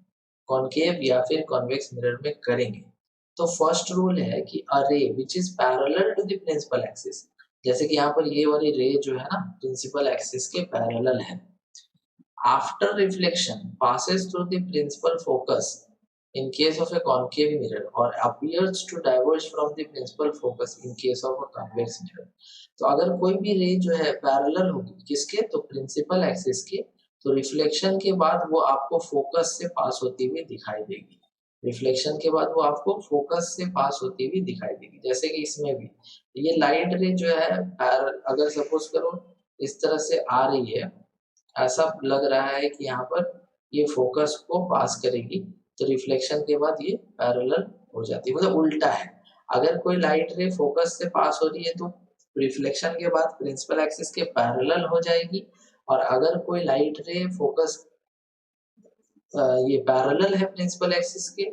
कॉनकेव या फिर कॉन्वेक्स मिरर में करेंगे। तो फर्स्ट रूल है कि a ray which is parallel to the principal axis. जैसे कि यहाँ पर ये वाली रे जो है ना प्रिंसिपल एक्सिस के पैरेलल है। after reflection passes through the principal focus in case of a concave mirror or appears to diverge from the principal focus in case of a convex mirror. तो अगर कोई भी रे जो है पैरेलल होगी किसके, तो प्रिंसिपल एक्सिस के, तो रिफ्लेक्शन के बाद वो आपको फोकस से पास होती हुई दिखाई देगी। रिफ्लेक्शन के बाद वो आपको फोकस से पास होती हुई दिखाई देगी। जैसे कि इसमें भी ये लाइट रे जो है अगर सपोज करो इस तरह से आ रही है, ऐसा लग रहा है कि यहाँ पर ये फोकस को पास करेगी, तो रिफ्लेक्शन के बाद ये पैरेलल हो जाती है, मतलब उल्टा है। अगर कोई लाइट रे फोकस से पास हो रही है तो रिफ्लेक्शन के बाद प्रिंसिपल एक्सिस के पैरेलल हो जाएगी, और अगर कोई लाइट रे फोकस ये पैरेलल है प्रिंसिपल एक्सिस के,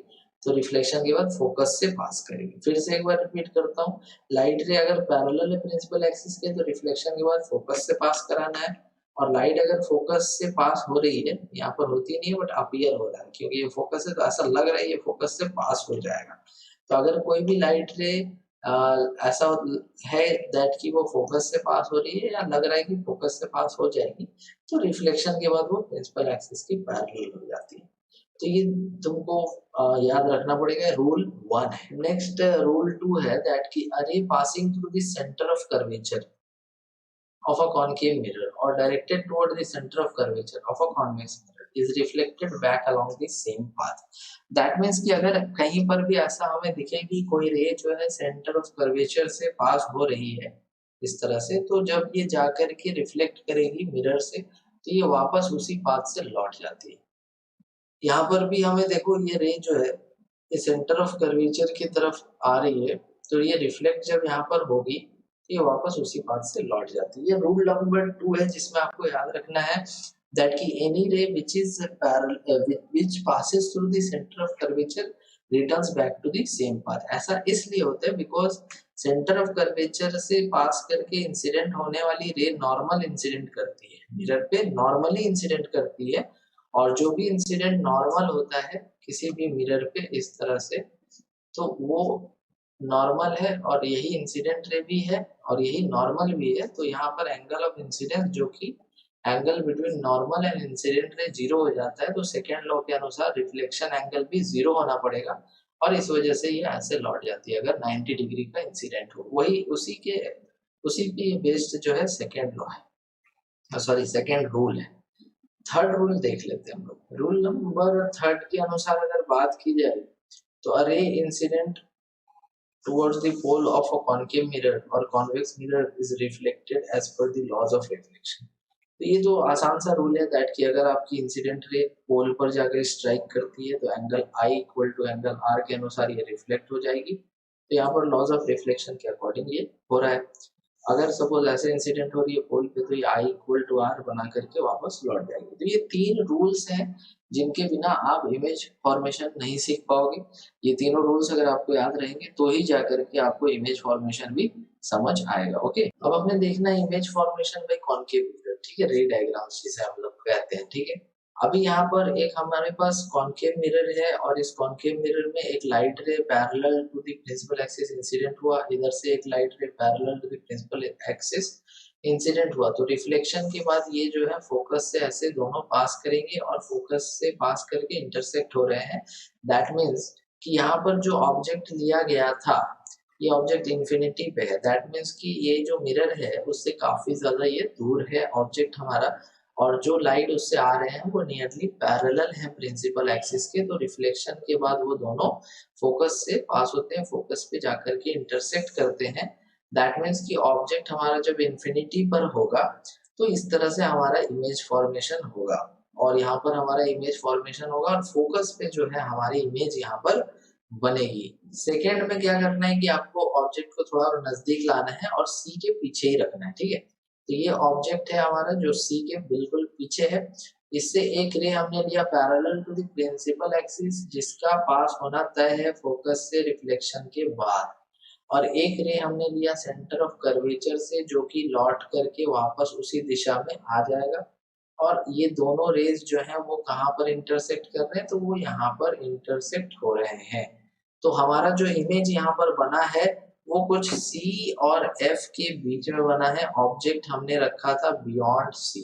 तो रिफ्लेक्शन के बाद फोकस से पास करेगी। फिर से एक बार रिपीट करता हूँ, लाइट रे अगर पैरेलल है प्रिंसिपल एक्सिस के, तो रिफ्लेक्शन के बाद फोकस से पास कराना है, और लाइट अगर फोकस से पास हो रही है, यहाँ पर होती नहीं है बट अपीयर हो रहा है, क्योंकि ये फोकस है तो ऐसा लग रहा है ये फोकस से पास हो जाएगा। तो अगर कोई भी लाइट रे ऐसा है दैट कि वो फोकस से पास हो रही है या लग रहा है कि फोकस से पास हो जाएगी, तो रिफ्लेक्शन के बाद वो प्रिंसिपल एक्सिस की पैरेलल हो जाती है। तो ये तुमको याद रखना पड़ेगा, रूल 1 है। नेक्स्ट रूल 2 है दैट कि a ray passing through the centre of curvature of a concave mirror or directed toward the center of curvature of a convex mirror is reflected back along the same path. That means कि अगर कहीं पर भी ऐसा हमें दिखे कि कोई रे जो है सेंटर ऑफ कर्वेचर से पास हो रही है इस तरह से, तो जब ये जाकर के रिफ्लेक्ट करेगी मिरर से, तो ये वापस उसी पाथ से लौट जाती है। यहाँ पर भी हमें देखो ये रे जो है ये सेंटर ऑफ कर्वेचर की तरफ आ रही है, तो ये रिफ्लेक्ट जब यहाँ पर होगी तो ये वापस उसी पाथ से लौट जाती है। ये रूल नंबर 2 है जिसमें आपको याद रखना है दैट कि any ray which is which passes through the centre of curvature returns back to the same path. ऐसा इसलिए होता है बिकॉज सेंटर ऑफ कर्वेचर से पास करके इंसिडेंट होने वाली रे नॉर्मल इंसिडेंट करती है, मिरर पे नॉर्मली इंसिडेंट करती है, और जो भी इंसिडेंट नॉर्मल होता है किसी भी मिरर पे इस तरह से, तो वो नॉर्मल है और यही इंसिडेंट रे भी है और यही नॉर्मल भी है। तो यहाँ पर एंगल ऑफ इंसिडेंस जो कि angle between normal and incident ray 0 हो जाता है, तो सेकेंड लॉ के अनुसार रिफ्लेक्शन एंगल भी 0 होना पड़ेगा, और इस वजह से ये ऐसे लौट जाती है अगर 90 डिग्री का इंसिडेंट हो। वही उसी के बेस्ड जो है सेकेंड लॉ है, सॉरी सेकेंड रूल है। थर्ड रूल देख लेते हैं हम लोग। रूल नंबर 3 के अनुसार अगर बात की जाए तो a ray incident towards the pole of a concave mirror or convex mirror is reflected as per the laws of reflection। तो ये तो आसान सा रूल है दैट कि अगर आपकी इंसिडेंट रे पोल पर जाकर स्ट्राइक करती है तो angle I equal to angle R के अनुसार ये रिफ्लेक्ट हो जाएगी। तो यहाँ पर लॉज ऑफ रिफ्लेक्शन के अकॉर्डिंग ये हो रहा है। अगर सपोज ऐसे इंसिडेंट हो रही है पोल पे, तो ये I इक्वल टू R बना करके वापस लौट जाएगी। तो ये 3 रूल्स हैं जिनके बिना आप इमेज फॉर्मेशन नहीं सीख पाओगे। ये तीनों रूल्स अगर आपको याद रहेंगे तो ही जाकर के आपको इमेज फॉर्मेशन भी समझ आएगा। ओके, अब हमने देखना है image formation by concave mirror, ठीक है, रे डायग्राम्स जिसे हम लोग कहते हैं। ठीक है, अभी यहाँ पर एक हमारे पास कॉन्केव मिरर है और इस कॉन्केव मिरर में एक light ray parallel to the principal axis incident हुआ, इधर से एक light ray parallel to the principal axis incident हुआ। तो रिफ्लेक्शन के बाद ये जो है फोकस से ऐसे दोनों पास करेंगे और फोकस से पास करके इंटरसेक्ट हो रहे हैं। दैट मीन्स कि यहाँ पर जो ऑब्जेक्ट लिया गया था ये ऑब्जेक्ट इंफिनिटी पे है। दैट मीन्स कि ये जो मिरर है उससे काफी ज्यादा ये दूर है ऑब्जेक्ट हमारा, और जो लाइट उससे आ रहे हैं वो नियरली पैरेलल है प्रिंसिपल एक्सिस के। तो रिफ्लेक्शन के बाद वो दोनों फोकस से पास होते हैं, फोकस पे जाकर के इंटरसेक्ट करते हैं। दैट मीन्स कि ऑब्जेक्ट हमारा जब इंफिनिटी पर होगा तो इस तरह से हमारा इमेज फॉर्मेशन होगा, और यहाँ पर हमारा इमेज फॉर्मेशन होगा और फोकस पे जो है हमारी इमेज यहाँ पर बनेगी। सेकेंड में क्या करना है कि आपको ऑब्जेक्ट को थोड़ा और नजदीक लाना है और सी के पीछे ही रखना है। ठीक है, तो ये ऑब्जेक्ट है हमारा जो सी के बिल्कुल पीछे है। इससे एक रे हमने लिया parallel to the principal axis जिसका पास होना तय है फोकस से रिफ्लेक्शन के बाद, और एक रे हमने लिया सेंटर ऑफ कर्वेचर से जो कि लौट करके वापस उसी दिशा में आ जाएगा। और ये दोनों रेज जो है वो कहाँ पर इंटरसेक्ट कर रहे हैं, तो वो यहाँ पर इंटरसेक्ट हो रहे हैं। तो हमारा जो इमेज यहाँ पर बना है वो कुछ C और F के बीच में बना है। ऑब्जेक्ट हमने रखा था बियॉन्ड C,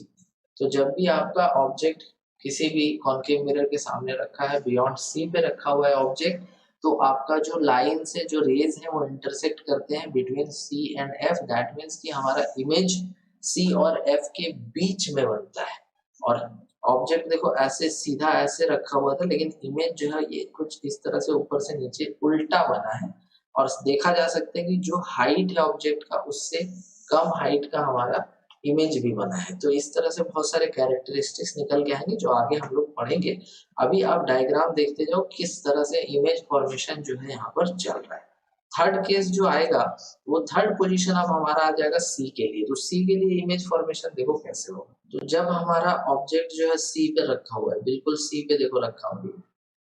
तो जब भी आपका ऑब्जेक्ट किसी भी कॉन्केव मिरर के सामने रखा है, बियॉन्ड सी पे रखा हुआ है ऑब्जेक्ट, तो आपका जो लाइन से जो रेज है वो इंटरसेक्ट करते हैं between C and F. That means कि हमारा इमेज सी और एफ के बीच में बनता है। और ऑब्जेक्ट देखो ऐसे सीधा ऐसे रखा हुआ था, लेकिन इमेज जो है ये कुछ इस तरह से ऊपर से नीचे उल्टा बना है। और देखा जा सकता है कि जो हाइट है ऑब्जेक्ट का उससे कम हाइट का हमारा इमेज भी बना है। तो इस तरह से बहुत सारे कैरेक्टरिस्टिक्स निकल के आएंगे जो आगे हम लोग पढ़ेंगे। अभी आप डायग्राम देखते जाओ किस तरह से इमेज फॉर्मेशन जो है यहाँ पर चल रहा है। थर्ड केस जो आएगा वो थर्ड पोजीशन अब हमारा आ जाएगा सी के लिए। तो सी के लिए इमेज फॉर्मेशन देखो कैसे होगा। तो जब हमारा ऑब्जेक्ट जो है सी पे रखा हुआ है, बिल्कुल सी पे देखो रखा हुआ है,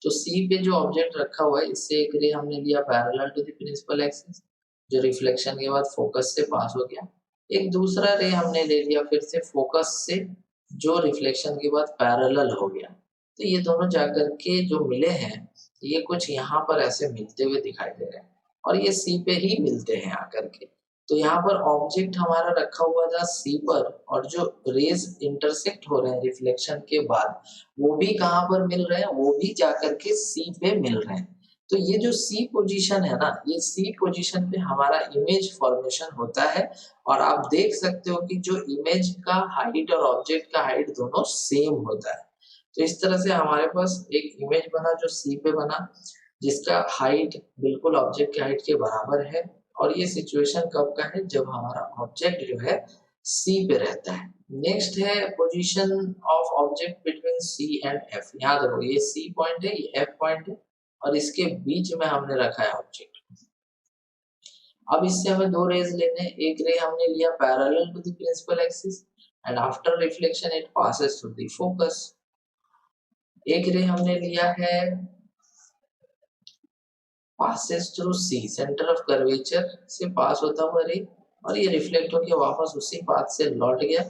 तो सी पे जो ऑब्जेक्ट रखा हुआ है इससे एक रे हमने लिया parallel to the principal axis, जो रिफ्लेक्शन के बाद फोकस से पास हो गया। एक दूसरा रे हमने ले लिया फिर से फोकस से, जो रिफ्लेक्शन के बाद पैरेलल हो गया। तो ये दोनों जाकर के जो मिले हैं, ये कुछ यहाँ पर ऐसे मिलते हुए दिखाई दे रहे हैं और ये सी पे ही मिलते हैं आकर के। तो यहाँ पर ऑब्जेक्ट हमारा रखा हुआ था सी पर, और जो रेज इंटरसेक्ट हो रहे हैं रिफ्लेक्शन के बाद वो भी कहाँ पर मिल रहे हैं, वो भी जाकर के सी पे मिल रहे हैं। तो ये जो सी पोजीशन है ना, ये सी पोजीशन पे हमारा इमेज फॉर्मेशन होता है। और आप देख सकते हो कि जो इमेज का हाइट और ऑब्जेक्ट का हाइट दोनों सेम होता है। तो इस तरह से हमारे पास एक इमेज बना जो सी पे बना, जिसका हाइट बिल्कुल ऑब्जेक्ट के हाइट के बराबर है। और ये सिचुएशन कब का है, जब हमारा ऑब्जेक्ट जो है सी पे रहता है। नेक्स्ट है position of object between C and F. याद रखो ये सी पॉइंट है, ये एफ पॉइंट है, और इसके बीच में हमने रखा है ऑब्जेक्ट। अब इससे हमें दो रेज लेने हैं। एक रे हमने लिया parallel to the principal axis and after reflection it passes through the focus. एक रे हमने लिया है passes through C, centre of curvature से पास होता हुआ रे, और ये रिफ्लेक्ट होकर वापस उसी पाथ से लौट गया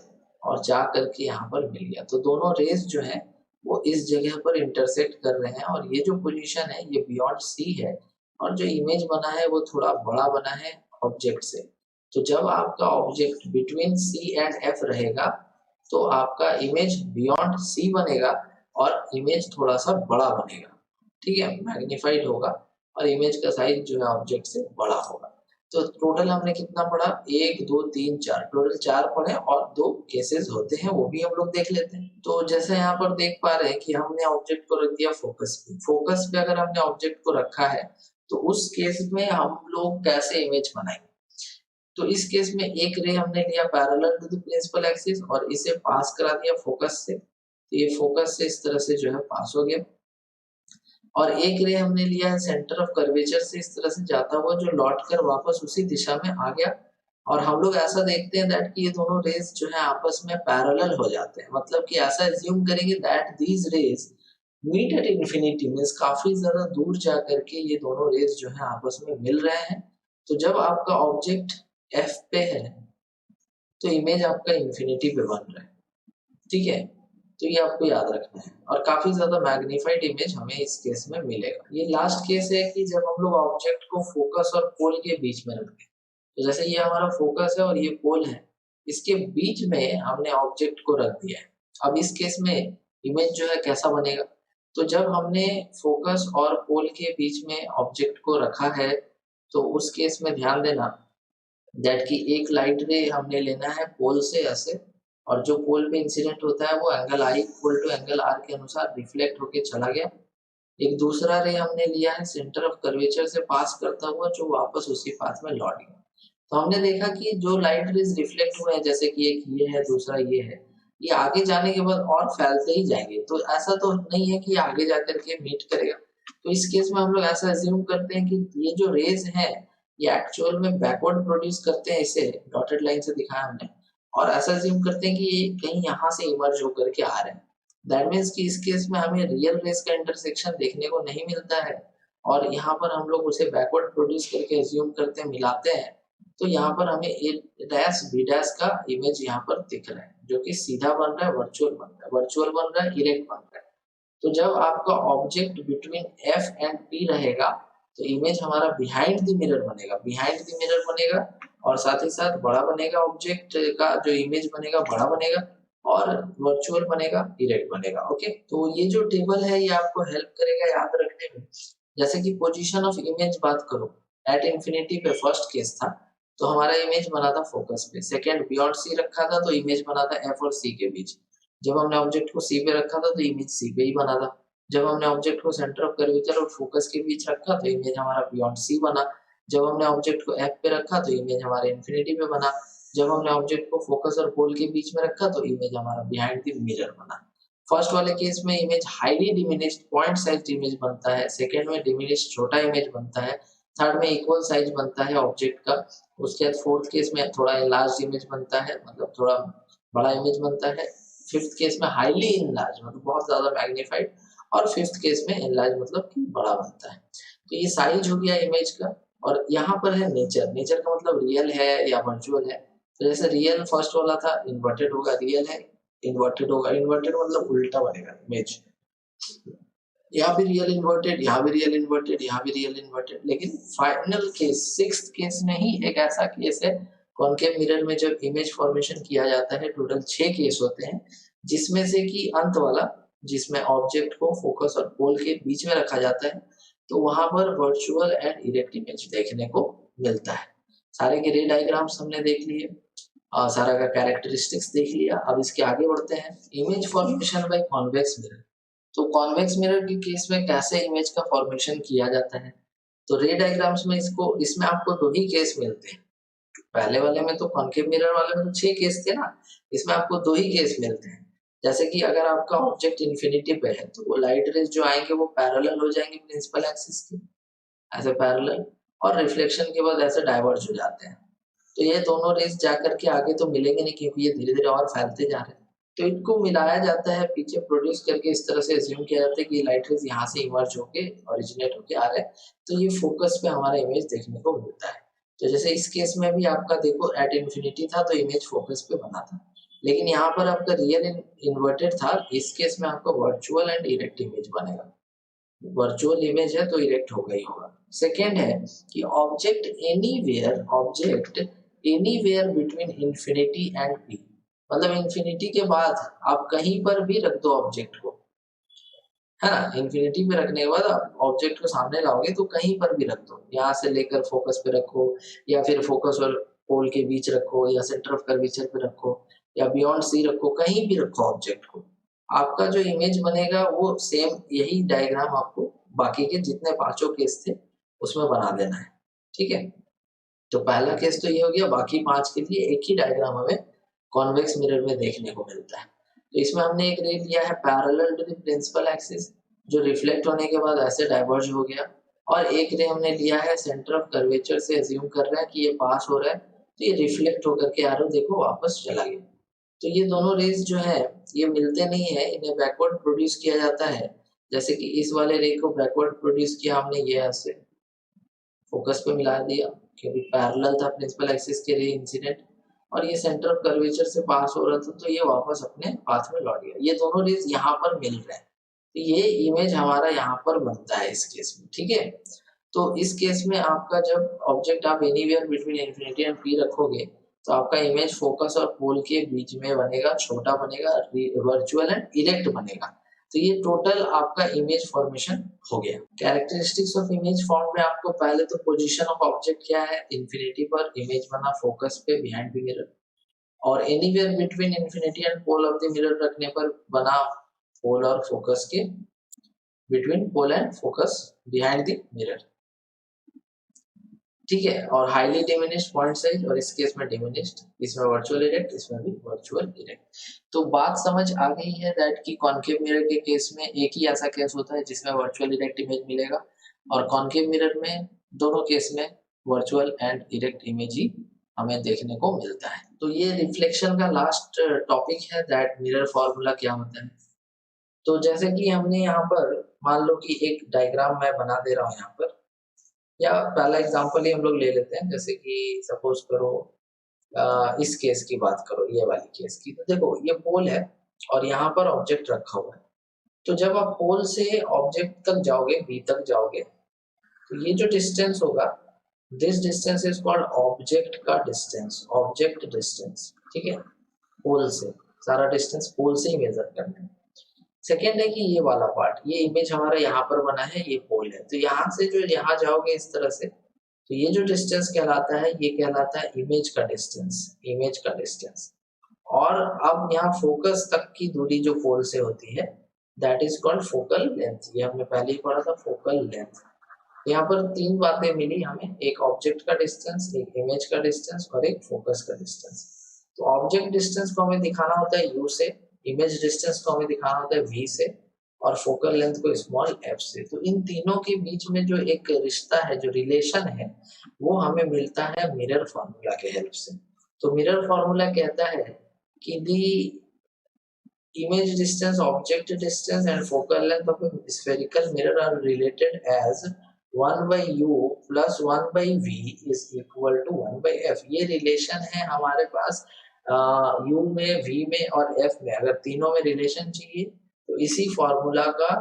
और जा करके यहाँ पर मिल गया। तो दोनों रेज जो है वो इस जगह पर इंटरसेक्ट कर रहे हैं, और ये जो पोजीशन है ये बियॉन्ड सी है, और जो इमेज बना है वो थोड़ा बड़ा बना है ऑब्जेक्ट से। तो जब आपका object between C and F रहेगा तो आपका इमेज बियॉन्ड सी बनेगा और इमेज थोड़ा सा बड़ा बनेगा, ठीक है, मैग्नीफाइड होगा, और इमेज का साइज जो है ऑब्जेक्ट से बड़ा होगा। तो टोटल हमने कितना पढ़ा, 1 2 3 4, टोटल 4 पढ़े और 2 केसेस होते हैं वो भी हम लोग देख लेते हैं। तो जैसे यहाँ पर देख पा रहे हैं कि हमने ऑब्जेक्ट को रख दिया फोकस पे। फोकस पे अगर हमने ऑब्जेक्ट को रखा है तो उस केस में हम लोग कैसे इमेज बनाएंगे। तो इस केस में एक रे हमने लिया parallel to the principal axis और इसे पास करा दिया फोकस से। तो ये फोकस से इस तरह से जो है पास हो गया, और एक रे हमने लिया है सेंटर ऑफ कर्वेचर से इस तरह से जाता हुआ, जो लौट कर वापस उसी दिशा में आ गया। और हम लोग ऐसा देखते हैं दैट कि ये दोनों रेज जो है आपस में पैरेलल हो जाते हैं, मतलब कि ऐसा एज्यूम करेंगे that these rays meet at infinity, means काफी ज्यादा दूर जा करके ये दोनों रेज जो है आपस में मिल रहे हैं। तो जब आपका ऑब्जेक्ट एफ पे है तो इमेज आपका इंफिनिटी पे बन रहा है, ठीक है। तो ये आपको याद रखना है, और काफी ज्यादा मैग्नीफाइड इमेज हमें इस केस में मिलेगा। ये लास्ट केस है कि जब हम लोग ऑब्जेक्ट को फोकस और पोल के बीच में रखते हैं। तो जैसे ये हमारा फोकस है और ये पोल है, इसके बीच में हमने ऑब्जेक्ट को रख दिया है। अब इस केस में इमेज जो है कैसा बनेगा, तो जब हमने फोकस और पोल के बीच में ऑब्जेक्ट को रखा है तो उस केस में ध्यान देना दैट कि एक लाइट रे हमने लेना है पोल से ऐसे, और जो पोल पे इंसिडेंट होता है वो angle I equal to angle R के अनुसार रिफ्लेक्ट होके चला गया। एक दूसरा रे हमने लिया है सेंटर ऑफ कर्वेचर से पास करता हुआ, जो वापस उसी पाथ में लौट गया। तो हमने देखा कि जो लाइट रेज रिफ्लेक्ट हुए हैं, जैसे कि एक ये है दूसरा ये है, ये आगे जाने के बाद और फैलते ही जाएंगे। तो ऐसा तो नहीं है कि आगे जाकर के मीट करेगा। तो इस केस में हम लोग ऐसा एज्यूम करते हैं कि ये जो रेज है ये एक्चुअल में बैकवर्ड प्रोड्यूस करते हैं, इसे डॉटेड लाइन से दिखाया हमने, और ऐसा एज्यूम करते हैं कि ये कहीं यहाँ से इमर्ज होकर के आ रहे हैं। दैट मीन्स कि इस केस में हमें रियल रेज का इंटरसेक्शन देखने को नहीं मिलता है, और यहाँ पर हम लोग उसे बैकवर्ड प्रोड्यूस करके एज्यूम करते हैं, मिलाते हैं। तो यहाँ पर हमें ए डैश बी डैश का इमेज यहाँ पर दिख रहा है, जो कि सीधा बन रहा है, वर्चुअल बन रहा है, वर्चुअल बन रहा है, इरेक्ट बन रहा है। तो जब आपका object between F and P रहेगा तो इमेज हमारा बिहाइंड द मिरर बनेगा, बिहाइंड द मिरर बनेगा, और साथ ही साथ बड़ा बनेगा, ऑब्जेक्ट का जो इमेज बनेगा बड़ा बनेगा। और वर्चुअल बनेगा, इरेक्ट बनेगा। ओके, तो ये जो टेबल है ये आपको हेल्प करेगा याद रखने में। जैसे कि पोजीशन ऑफ इमेज बात करो, एट इंफिनिटी पे फर्स्ट केस था तो हमारा इमेज बना था फोकस पे, सेकंड बियॉन्ड सी रखा था तो इमेज बना था एफ और सी के बीच, जब हमने ऑब्जेक्ट को सी पे रखा था तो इमेज सी पे ही बना था, जब हमने ऑब्जेक्ट को सेंटर ऑफ कर्वेचर और फोकस के बीच रखा तो इमेज हमारा बियॉन्ड सी बना, जब हमने ऑब्जेक्ट को एफ पे रखा तो इमेज हमारे इंफिनिटी पे बना, जब हमने ऑब्जेक्ट को फोकस और पोल के बीच में रखा तो इमेज हमारा बिहाइंड द मिरर बना। फर्स्ट वाले केस में image highly diminished point size image बनता है, सेकंड में डिमिनिश्ड छोटा इमेज बनता है, थर्ड में इक्वल साइज बनता है ऑब्जेक्ट का, उसके बाद फोर्थ केस में थोड़ा लार्ज इमेज बनता है, मतलब थोड़ा बड़ा इमेज बनता है, फिफ्थ केस में हाईली इनलार्ज मतलब बहुत ज्यादा मैग्नीफाइड, और फिफ्थ केस में इनलार्ज मतलब कि बड़ा बनता है। तो ये साइज हो गया इमेज का। और यहाँ पर है नेचर, नेचर का मतलब रियल है या वर्चुअल है। तो जैसे रियल फर्स्ट वाला था, इन्वर्टेड होगा, रियल है इन्वर्टेड होगा, इन्वर्टेड मतलब उल्टा बनेगा इमेज, यहाँ भी रियल इन्वर्टेड, यहाँ भी रियल इन्वर्टेड, यहाँ भी रियल इन्वर्टेड। लेकिन फाइनल केस सिक्स्थ केस में ही एक ऐसा केस है कॉनकेव मिरर में जब इमेज फॉर्मेशन किया जाता है, टोटल 6 केस होते हैं, जिसमें से कि अंत वाला जिसमें ऑब्जेक्ट को फोकस और पोल के बीच में रखा जाता है, तो वहां पर वर्चुअल एंड इरेक्ट इमेज देखने को मिलता है। सारे के रे डायग्राम्स हमने देख लिए और सारा का कैरेक्टरिस्टिक्स देख लिया। अब इसके आगे बढ़ते हैं, image formation by convex mirror. तो कॉन्वेक्स मिरर के केस में कैसे इमेज का फॉर्मेशन किया जाता है, तो रे डायग्राम्स में इसको इसमें आपको 2 ही केस मिलते हैं। पहले वाले में तो कॉन्केव मिरर वाले में तो 6 केस थे ना, इसमें आपको 2 ही केस मिलते हैं। जैसे कि अगर आपका ऑब्जेक्ट इंफिनिटी पे है तो वो लाइट रेज जो आएंगे वो पैरेलल हो जाएंगे प्रिंसिपल एक्सिस के, ऐसे पैरेलल, और रिफ्लेक्शन के बाद ऐसे डाइवर्ज हो जाते हैं। तो ये दोनों रेस जाकर के आगे तो मिलेंगे नहीं क्योंकि ये धीरे धीरे और फैलते जा रहे हैं, तो इनको मिलाया जाता है, पीछे प्रोड्यूस करके इस तरह से एज्यूम किया जाता है कि लाइट रेस यहाँ से इमर्ज होके ओरिजिनेट होके आ रहे हैं, तो ये फोकस पे हमारा इमेज देखने को मिलता है। तो जैसे इस केस में भी आपका देखो एट इन्फिनिटी था तो इमेज फोकस पे बना था, लेकिन यहाँ पर आपका रियल इन्वर्टेड था, इस केस में आपका वर्चुअल एंड इरेक्ट इमेज बनेगा। वर्चुअल इमेज है तो इरेक्ट होगा ही होगा। सेकेंड है कि object anywhere between infinity and P, मतलब इंफिनिटी के बाद आप कहीं पर भी रख दो ऑब्जेक्ट को, है ना, इंफिनिटी पे रखने के बाद आप ऑब्जेक्ट को सामने लाओगे तो कहीं पर भी रख दो, यहाँ से लेकर फोकस पे रखो या फिर फोकस और पोल के बीच रखो या सेंटर ऑफ कर्वेचर पे रखो या बियॉन्ड सी रखो, कहीं भी रखो ऑब्जेक्ट को, आपका जो इमेज बनेगा वो सेम यही डायग्राम आपको बाकी के जितने पांचों केस थे उसमें बना देना है। ठीक है, तो पहला केस तो ये हो गया, बाकी 5 के लिए एक ही डायग्राम हमें कॉन्वेक्स मिरर में देखने को मिलता है। तो इसमें हमने एक रे लिया है parallel to the principal axis जो रिफ्लेक्ट होने के बाद ऐसे डाइवर्ज हो गया, और एक रे हमने लिया है सेंटर ऑफ कर्वेचर से एज्यूम कर रहा है कि ये पास हो रहा है तो ये रिफ्लेक्ट होकर के एरो देखो वापस चला गया। तो ये दोनों रेज जो है ये मिलते नहीं है, इन्हें बैकवर्ड प्रोड्यूस किया जाता है। जैसे कि इस वाले रे को बैकवर्ड प्रोड्यूस किया हमने ये ऐसे फोकस पे मिला दिया क्योंकि पैरेलल था प्रिंसिपल एक्सिस के रे इंसिडेंट, और ये सेंटर ऑफ कर्वेचर से पास हो रहा था तो ये वापस अपने पाथ में लौट गया। ये दोनों रेज यहाँ पर मिल रहे हैं तो ये इमेज हमारा यहाँ पर बनता है इस केस में। ठीक है, तो इस केस में आपका जब ऑब्जेक्ट आप anywhere between infinity and P रखोगे तो आपका इमेज फोकस और पोल के बीच में बनेगा, छोटा बनेगा, वर्चुअल एंड इरेक्ट बनेगा। तो ये टोटल आपका इमेज फॉर्मेशन हो गया। कैरेक्टरिस्टिक्स ऑफ इमेज फॉर्म में आपको पहले तो पोजीशन ऑफ ऑब्जेक्ट क्या है, इंफिनिटी पर इमेज बना फोकस पे बिहाइंड द मिरर, और anywhere between infinity and pole of the mirror रखने पर बना पोल और फोकस के between pole and focus behind the mirror. ठीक है, और हाईली डिमिनिश्ड पॉइंट साइज, और इस केस में डिमिनिश्ड, इसमें वर्चुअल इरेक्ट, इसमें भी वर्चुअल इरेक्ट। तो बात समझ आ गई है दैट कि कॉनकेव मिरर के केस में एक ही ऐसा केस होता है जिसमें वर्चुअल इरेक्ट इमेज मिलेगा, और कॉनकेव मिरर में दोनों केस में वर्चुअल एंड इरेक्ट इमेज ही हमें देखने को मिलता है। तो ये रिफ्लेक्शन का लास्ट टॉपिक है दैट मिरर फॉर्मूला क्या होता है। तो जैसे कि हमने यहाँ पर मान लो कि एक डायग्राम मैं बना दे रहा हूँ यहाँ पर, या पहला एग्जांपल ही हम लोग ले लेते हैं, जैसे कि सपोज करो इस केस की बात करो, ये वाली केस की। तो देखो ये पोल है और यहाँ पर ऑब्जेक्ट रखा हुआ है, तो जब आप पोल से ऑब्जेक्ट तक जाओगे, बी तक जाओगे, तो ये जो डिस्टेंस होगा, this distance is called object का डिस्टेंस, ऑब्जेक्ट डिस्टेंस। ठीक है, पोल से सारा डिस्टेंस पोल से ही मेजर करना है। सेकेंड है कि ये वाला पार्ट, ये इमेज हमारा यहाँ पर बना है, ये पोल है, तो यहाँ से जो यहाँ जाओगे इस तरह से, तो ये जो डिस्टेंस कहलाता है ये कहलाता है इमेज का डिस्टेंस, इमेज का डिस्टेंस। और अब यहाँ फोकस तक की दूरी जो पोल से होती है that is called focal length, ये हमने पहले ही पढ़ा था, फोकल लेंथ। यहाँ पर तीन बातें मिली हमें, एक ऑब्जेक्ट का डिस्टेंस, एक इमेज का डिस्टेंस और एक फोकस का डिस्टेंस। तो ऑब्जेक्ट डिस्टेंस को हमें दिखाना होता है u से, इमेज डिस्टेंस को हमें दिखाना होता है v से, और फोकल लेंथ को स्मॉल f से। तो इन तीनों के बीच में जो एक रिश्ता है, जो रिलेशन है, वो हमें मिलता है मिरर फॉर्मूला के हेल्प से। तो मिरर फॉर्मूला कहता है कि दी image distance, object distance and focal length of a spherical mirror are related as 1 by u plus 1 by v is equal to 1 by f। ये रिलेशन है हमारे पास u में, v में और f में। अगर तीनों में रिलेशन चाहिए तो इसी फॉर्मूला का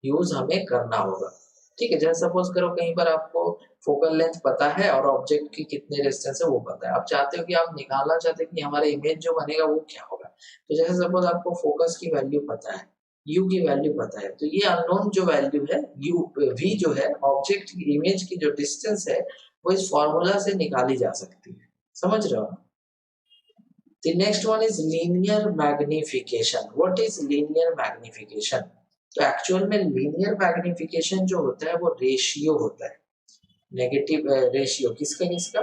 यूज हमें करना होगा। ठीक है, जैसे सपोज करो कहीं पर आपको फोकल लेंथ पता है और ऑब्जेक्ट की कितने डिस्टेंस है वो पता है, आप चाहते हो कि आप निकालना चाहते हो कि हमारा इमेज जो बनेगा वो क्या होगा। तो जैसे सपोज आपको फोकस की वैल्यू पता है, u की वैल्यू पता है, तो ये अननोन जो वैल्यू है u v जो है ऑब्जेक्ट की इमेज की जो डिस्टेंस है वो इस फॉर्मूला से निकाली जा सकती है। समझ रहे हो? The next one is linear magnification. What is linear magnification? तो एक्चुअल में लीनियर मैग्निफिकेशन जो होता है वो रेशियो होता है, नेगेटिव रेशियो किसका किसका,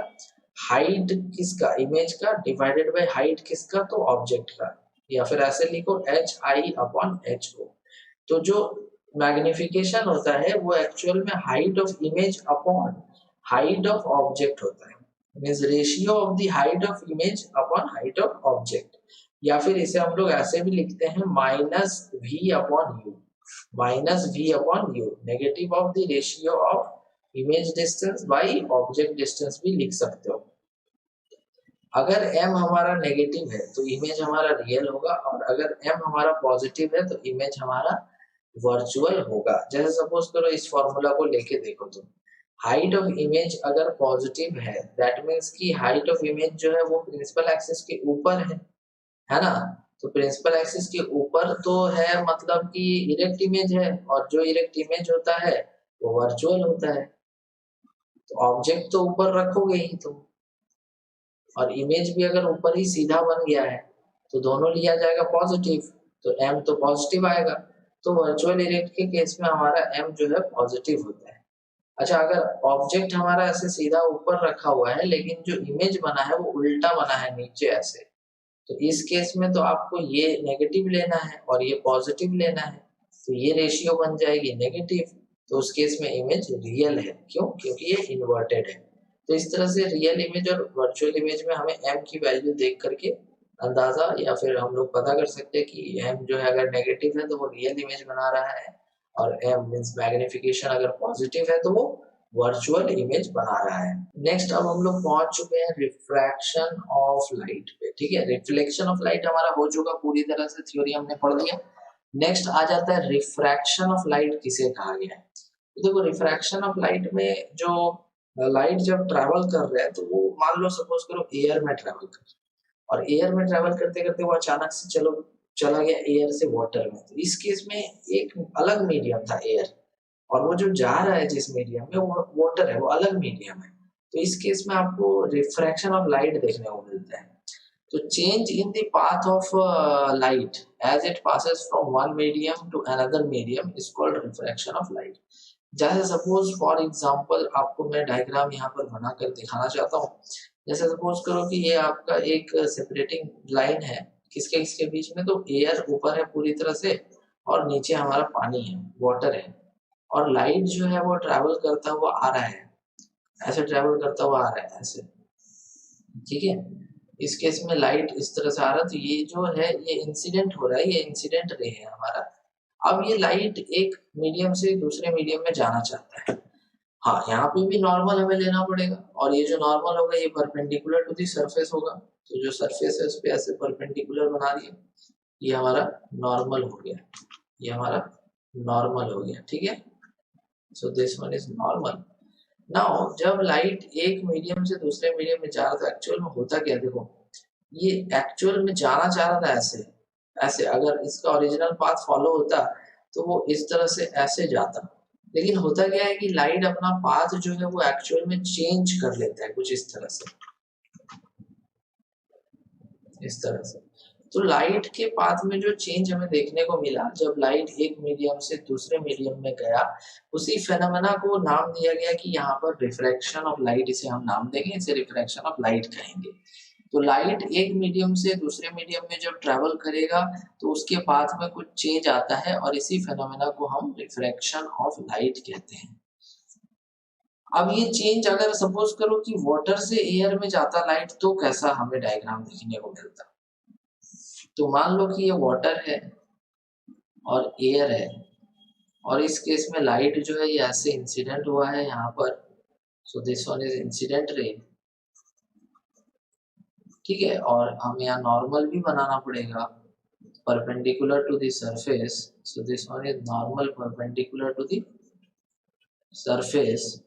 हाइट किसका, इमेज का, डिवाइडेड बाय हाइट किसका, तो ऑब्जेक्ट का, या फिर ऐसे लिखो HI/HO। तो जो मैग्निफिकेशन होता है वो एक्चुअल में height of image upon height of object होता है, means ratio of the height of image upon height of object. या फिर इसे हम लोग ऐसे भी लिखते हैं -V/U, -V/U, negative of the ratio of image distance by object distance भी लिख सकते हो। अगर m हमारा नेगेटिव है तो इमेज हमारा रियल होगा, और अगर m हमारा पॉजिटिव है तो इमेज हमारा वर्चुअल होगा। जैसे सपोज करो इस फॉर्मूला को लेके देखो तुम, हाइट ऑफ इमेज अगर पॉजिटिव है दैट मींस कि हाइट ऑफ इमेज जो है वो प्रिंसिपल एक्सिस के ऊपर है ना। तो प्रिंसिपल एक्सिस के ऊपर तो है, मतलब कि इरेक्ट इमेज है, और जो इरेक्ट इमेज होता है वो वर्चुअल होता है। तो ऑब्जेक्ट तो ऊपर रखोगे ही तुम, और इमेज भी अगर ऊपर ही सीधा बन गया है तो दोनों लिया जाएगा पॉजिटिव, तो m तो पॉजिटिव आएगा। तो वर्चुअल इरेक्ट के केस में हमारा m जो है पॉजिटिव होता है। अच्छा, अगर ऑब्जेक्ट हमारा ऐसे सीधा ऊपर रखा हुआ है लेकिन जो इमेज बना है वो उल्टा बना है नीचे ऐसे, तो इस केस में तो आपको ये नेगेटिव लेना है और ये पॉजिटिव लेना है, तो ये रेशियो बन जाएगी नेगेटिव, तो उस केस में इमेज रियल है। क्यों? क्योंकि ये इन्वर्टेड है। तो इस तरह से रियल इमेज और वर्चुअल इमेज में हमें m की वैल्यू देख करके अंदाजा या फिर हम लोग पता कर सकते हैं कि m जो है अगर नेगेटिव है तो वो रियल इमेज बना रहा है, और m मींस मैग्निफिकेशन अगर पॉजिटिव है तो वो वर्चुअल इमेज बना रहा है। नेक्स्ट अब हम लोग पहुंच चुके हैं रिफ्रैक्शन ऑफ लाइट पे। ठीक है, रिफ्लेक्शन ऑफ लाइट हमारा हो चुका पूरी तरह से, थ्योरी हमने पढ़ लिया। नेक्स्ट आ जाता है रिफ्रैक्शन ऑफ लाइट किसे कहा गया है। तो देखो रिफ्रैक्शन ऑफ लाइट में जो लाइट जब ट्रैवल कर रहा है तो वो मान लो सपोज करो एयर में ट्रैवल कर रहा है, और एयर में ट्रैवल करते करते वो अचानक से चला गया एयर से वाटर में। तो इस केस में एक अलग मीडियम था एयर, और वो जो जा रहा है जिस मीडियम में वो वाटर है, वो अलग मीडियम है। तो इस केस में आपको रिफ्रैक्शन ऑफ लाइट देखने को मिलता है। तो change in the path of light as it passes from one medium to another medium is called refraction of light. जैसे सपोज फॉर एग्जांपल आपको मैं डायग्राम यहाँ पर बनाकर दिखाना चाहता हूँ। जैसे सपोज करो कि ये आपका एक सेपरेटिंग लाइन है किसके किसके बीच में, तो एयर ऊपर है पूरी तरह से और नीचे हमारा पानी है, वाटर है, और लाइट जो है वो ट्रैवल करता हुआ आ रहा है, ऐसे ट्रैवल करता हुआ आ रहा है ऐसे। ठीक है, इस केस में लाइट इस तरह से आ रहा है, तो ये जो है ये इंसिडेंट हो रहा है, ये इंसिडेंट रे है हमारा। अब ये लाइट एक मीडियम से दूसरे मीडियम में जाना चाहता है। हाँ, यहाँ पे भी नॉर्मल हमें लेना पड़ेगा, और ये जो नॉर्मल होगा ये परपेंडिकुलर टू दी सरफेस होगा। तो जो सरफेस है उस पे ऐसे परपेंडिकुलर बना दिया, ये हमारा नॉर्मल हो गया, ये हमारा नॉर्मल हो गया। ठीक है, सो this one is normal. Now जब लाइट एक मीडियम से दूसरे मीडियम में जा रहा था, एक्चुअल में होता क्या, देखो ये एक्चुअल में जाना चाह रहा था ऐसे, ऐसे, अगर इसका ओरिजिनल पाथ फॉलो होता तो वो इस तरह से ऐसे जाता, लेकिन होता क्या है कि लाइट अपना पाथ जो है वो एक्चुअल में चेंज कर लेता है कुछ इस तरह से, इस तरह से। तो लाइट के पाथ में जो चेंज हमें देखने को मिला जब लाइट एक मीडियम से दूसरे मीडियम में गया, उसी फेनोमेना को नाम दिया गया कि यहाँ पर रिफ्रैक्शन ऑफ लाइट, इसे हम नाम देंगे, इसे रिफ्रैक्शन ऑफ लाइट कहेंगे। तो लाइट एक मीडियम से दूसरे मीडियम में जब ट्रेवल करेगा तो उसके पाथ में कुछ चेंज आता है और इसी फेनोमेना को हम रिफ्रैक्शन ऑफ लाइट कहते हैं। अब ये चेंज अगर सपोज करो कि वाटर से एयर में जाता लाइट, तो कैसा हमें डायग्राम देखने को मिलता। तो मान लो कि ये वाटर है और एयर है, और इस केस में लाइट जो है ये ऐसे इंसिडेंट हुआ है यहाँ पर, सो this one is incident ray, ठीक है। और हमें यहाँ नॉर्मल भी बनाना पड़ेगा, perpendicular to the surface, so this one is normal perpendicular to the surface.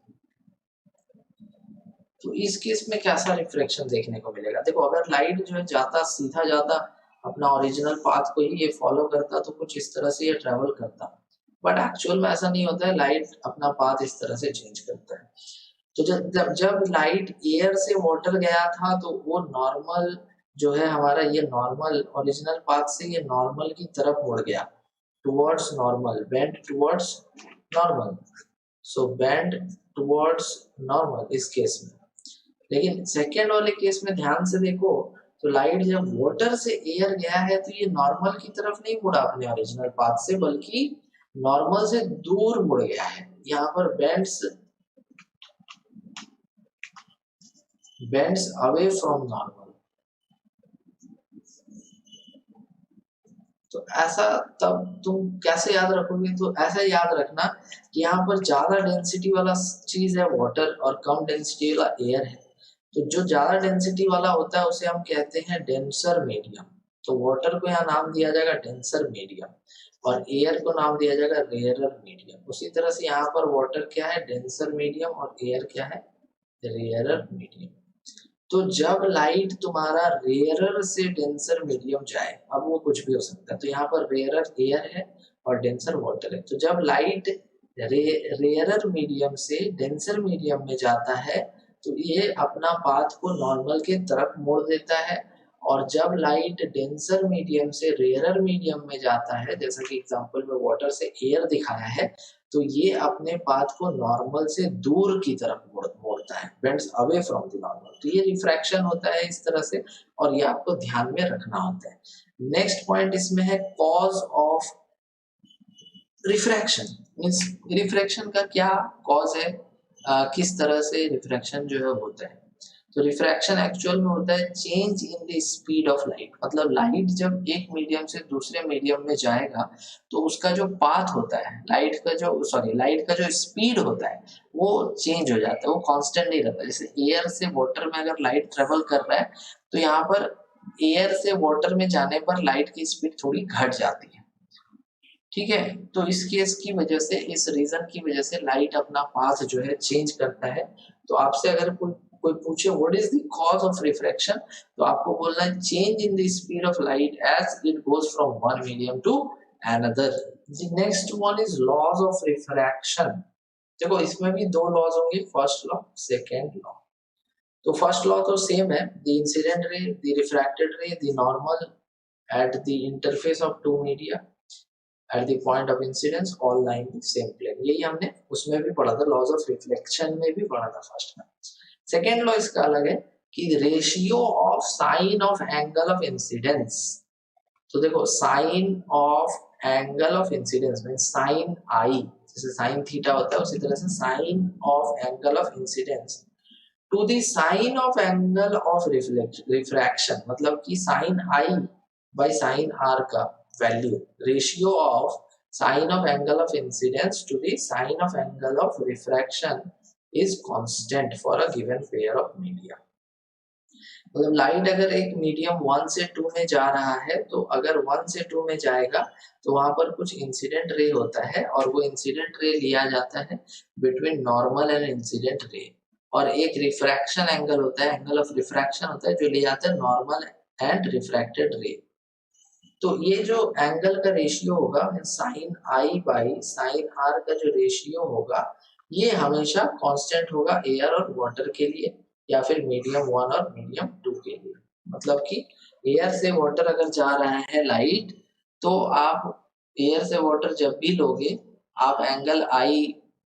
तो इस केस में कैसा रिफ्रैक्शन देखने को मिलेगा? देखो, अगर लाइट जो है जाता, सीधा जाता, अपना ओरिजिनल पाथ को ही ये फॉलो करता तो कुछ इस तरह से ये ट्रेवल करता, बट एक्चुअल में ऐसा नहीं होता है, लाइट अपना पाथ इस तरह से चेंज करता है। तो जब लाइट एयर से वाटर गया था तो वो नॉर्मल जो है हमारा, ये नॉर्मल ओरिजिनल पाथ से ये नॉर्मल की तरफ मुड़ गया, towards normal, bend towards normal, so bend towards normal इस केस में। लेकिन सेकेंड वाले केस में ध्यान से देखो, तो लाइट जब वाटर से एयर गया है तो ये नॉर्मल की तरफ नहीं मुड़ा अपने ओरिजिनल पाथ से, बल्कि नॉर्मल से दूर मुड़ गया है। यहाँ पर बेंड्स अवे फ्रॉम नॉर्मल। तो ऐसा तब तुम कैसे याद रखोगे? तो ऐसा याद रखना कि यहाँ पर ज्यादा डेंसिटी वाला चीज है वाटर और कम डेंसिटी वाला एयर है। तो जो ज्यादा डेंसिटी वाला होता है उसे हम कहते हैं डेंसर मीडियम। तो वाटर को यहाँ नाम दिया जाएगा डेंसर मीडियम और एयर को नाम दिया जाएगा रेयरर मीडियम। उसी तरह से यहाँ पर वाटर क्या है? डेंसर मीडियम, और एयर क्या है? Rarer medium. तो जब लाइट तुम्हारा रेयरर से डेंसर मीडियम जाए, अब वो कुछ भी हो सकता है, तो यहाँ पर रेयरर एयर है और डेंसर वाटर है। तो जब लाइट रेयरर मीडियम से डेंसर मीडियम में जाता है तो ये अपना पाथ को नॉर्मल के तरफ मोड़ देता है, और जब लाइट डेंसर मीडियम से रेयरर मीडियम में जाता है, जैसा कि एग्जांपल में वाटर से एयर दिखाया है, तो ये अपने पाथ को नॉर्मल से दूर की तरफ मोड़ता है, bends away from the normal. तो ये रिफ्रैक्शन होता है इस तरह से, और ये आपको ध्यान में रखना होता है। नेक्स्ट पॉइंट इसमें है cause of refraction. Means refraction का क्या कॉज है, किस तरह से रिफ्रैक्शन जो है होता है। तो रिफ्रैक्शन एक्चुअल में होता है change in the speed of light. मतलब लाइट जब एक मीडियम से दूसरे मीडियम में जाएगा तो उसका जो पाथ होता है, लाइट का जो स्पीड होता है वो चेंज हो जाता है, वो कांस्टेंट नहीं रहता। जैसे एयर से वाटर में अगर लाइट ट्रेवल कर रहा है तो यहाँ पर एयर से वाटर में जाने पर लाइट की स्पीड थोड़ी घट जाती है, ठीक है। तो इस केस की वजह से, इस रीजन की वजह से लाइट अपना पाथ जो है चेंज करता है। तो आपसे अगर कोई पूछे what is the cause of refraction, तो आपको बोलना है change in the speed of light as it goes from one medium to another. The next one is laws of refraction. देखो, इसमें भी दो लॉज होंगे, फर्स्ट लॉ, सेकेंड लॉ। तो फर्स्ट लॉ तो सेम है, the incident ray, the refracted ray, the normal at the interface of two media at the point of incidence all lie in the same plane। यही हमने उसमें भी पढ़ा था, लॉज ऑफ रिफ्लेक्शन में भी पढ़ा था फर्स्ट में। सेकेंड लॉ इसका अलग है कि ratio of sine of angle of incidence. तो देखो, sine of angle of incidence means sine I, जैसे साइन थीटा होता है उसी तरह से sine of angle of incidence to the sine of angle of refraction. मतलब कि sine I by sine R का value, ratio of sine of angle of incidence to the sine of angle of refraction is constant for a given pair of media। मतलब लाइट अगर एक मीडियम 1 से 2 में जा रहा है, तो अगर 1 से 2 में जाएगा तो वहां पर कुछ इंसिडेंट रे होता है, और वो इंसिडेंट रे लिया जाता है between normal and incident ray. और एक रिफ्रैक्शन एंगल होता है, एंगल ऑफ रिफ्रैक्शन होता है, जो ले जाता है नॉर्मल एंड रिफ्रैक्टेड रे। तो ये जो एंगल का रेशियो होगा sine I by sine R का जो रेशियो होगा ये हमेशा कांस्टेंट होगा एयर और वाटर के लिए या फिर मीडियम 1 और मीडियम 2 के लिए। मतलब कि एयर से वाटर अगर जा रहा है लाइट, तो आप एयर से वाटर जब भी लोगे आप एंगल आई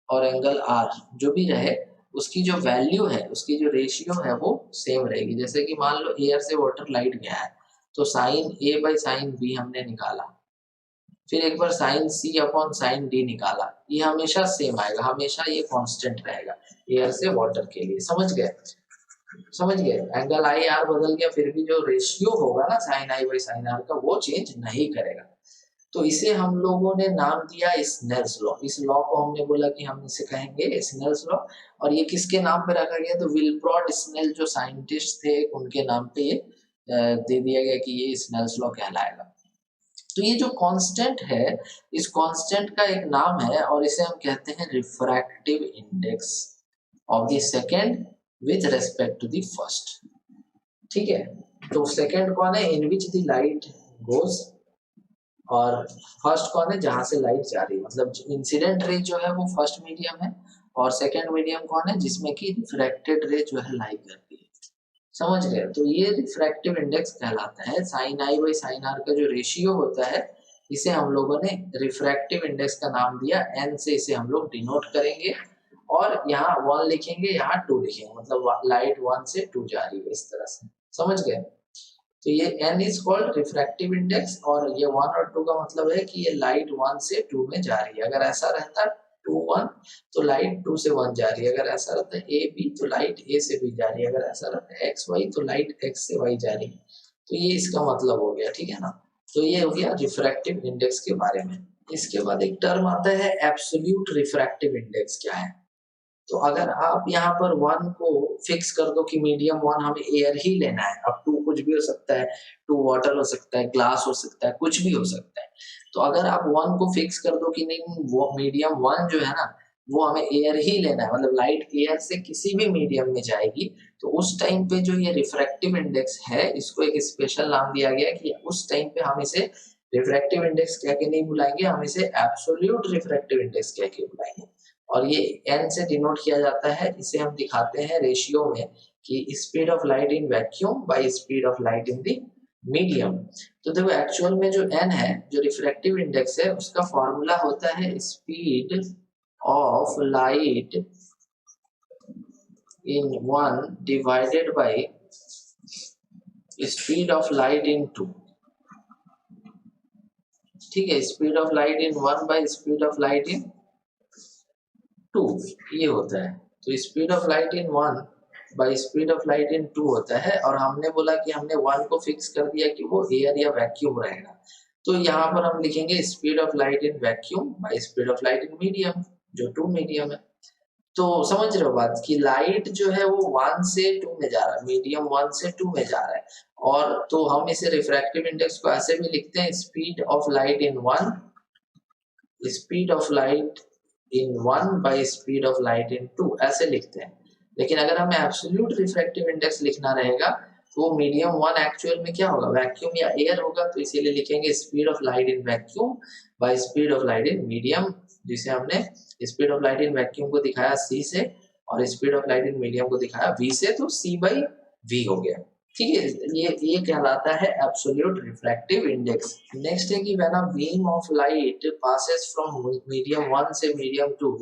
और एंगल आर जो भी रहे उसकी जो वैल्यू है, उसकी जो रेशियो है वो सेम रहेगी। जैसे कि मान लो एयर से वाटर लाइट गया है तो sine A by sine B हमने निकाला, फिर एक बार sine C upon sine D निकाला, ये हमेशा सेम आएगा, हमेशा ये कांस्टेंट रहेगा एयर से वाटर के लिए। समझ गए? समझ गए? एंगल आई आर बदल गया फिर भी जो रेशियो होगा ना sine I by sine R का वो चेंज नहीं करेगा। तो इसे हम लोगों ने नाम दिया स्नेल्स लॉ। इस लॉ को हमने बोला कि हम इसे कहेंगे स्नेल्स लॉ। और ये किसके नाम पे रखा गया? तो विल्ब्रॉड स्नेल जो साइंटिस्ट थे उनके नाम पे ये दे दिया गया कि ये स्नेल्स लॉ कहलाएगा। तो ये जो कांस्टेंट है इस कांस्टेंट का एक नाम है और इसे हम कहते हैं refractive index of the second with respect to the first. ठीक है, तो सेकंड कौन है? In which the light goes, और फर्स्ट कौन है? जहां से लाइट जा रही है। मतलब इंसिडेंट रे जो है वो फर्स्ट मीडियम है और सेकंड मीडियम कौन है? जिसमें कि रिफ्रैक्टेड रे जो है लाई करती है। समझ गए? तो ये रिफ्रैक्टिव इंडेक्स कहलाता है। Sine I by sine R का जो रेशियो होता है इसे हम लोगों ने रिफ्रैक्टिव इंडेक्स का नाम दिया, एन से इसे हम लोग डिनोट करेंगे और यहाँ 1 लिखेंगे, यहाँ 2 लिखेंगे, मतलब लाइट 1 से 2 जा रही है इस तरह से। समझ गए? तो ये n is called refractive index और ये 1 और 2 का मतलब है कि ये लाइट 1 से 2 में जा रही है। अगर ऐसा रहता 2 1 तो लाइट 2 से 1 जा रही है। अगर ऐसा रहता है a b तो लाइट a से b जा रही है। अगर ऐसा रहता है x y तो लाइट x से y जा रही है। तो ये इसका मतलब हो गया। ठीक है ना? तो ये हो गया रिफ्रैक्टिव इंडेक्स के बारे में। इसके बाद एक टर्म आता है एब्सोल्यूट रिफ्रैक्टिव इंडेक्स। क्या है? तो अगर आप यहाँ पर 1 को फिक्स कर दो कि मीडियम 1 हमें एयर ही लेना है, अब 2 कुछ भी हो सकता है, 2 वाटर हो सकता है, ग्लास हो सकता है, कुछ भी हो सकता है। तो अगर आप 1 को फिक्स कर दो कि नहीं वो मीडियम 1 जो है ना वो हमें एयर ही लेना है, मतलब लाइट एयर से किसी भी मीडियम में जाएगी, तो उस टाइम पे जो ये रिफ्रैक्टिव इंडेक्स है इसको एक स्पेशल नाम दिया गया कि उस टाइम पे हम इसे रिफ्रैक्टिव इंडेक्स कह के नहीं बुलाएंगे, हम इसे एब्सोल्यूट रिफ्रैक्टिव इंडेक्स कह के बुलाएंगे। और ये n से डिनोट किया जाता है। इसे हम दिखाते हैं रेशियो में कि speed of light in vacuum by speed of light in the medium. तो देखो एक्चुअल में जो n है जो रिफ्रैक्टिव इंडेक्स है उसका फॉर्मूला होता है speed of light in 1 divided by speed of light in 2। ठीक है, speed of light in 1 by speed of light in 2 ये होता है। तो speed of light in 1 by speed of light in 2 होता है और हमने बोला कि हमने 1 को फिक्स कर दिया कि वो एयर या वैक्यूम रहेगा। तो यहाँ पर हम लिखेंगे speed of light in vacuum by speed of light in medium जो 2 मीडियम है। तो समझ रहे हो बात कि लाइट जो है वो 1 से 2 में जा रहा है, मीडियम 1 से 2 में जा रहा है। और तो हम इसे रिफ्रैक्टिव इंडेक्स को ऐसे भी लिखते हैं speed of light in 1 speed of light in 1 by speed of light in 2 ऐसे लिखते हैं। लेकिन अगर हमें एब्सोल्यूट रिफ्रैक्टिव इंडेक्स लिखना रहेगा तो वो मीडियम 1 एक्चुअल में क्या होगा? वैक्यूम या एयर होगा। तो इसीलिए लिखेंगे speed of light in vacuum by speed of light in medium, जिसे हमने speed of light in vacuum को दिखाया c से और speed of light in medium को दिखाया v से, तो c बाई v हो गया। ठीक है, ये कहलाता है एब्सोल्यूट रिफ्रैक्टिव इंडेक्स। नेक्स्ट है कि when a beam of light passes from medium 1 से medium 2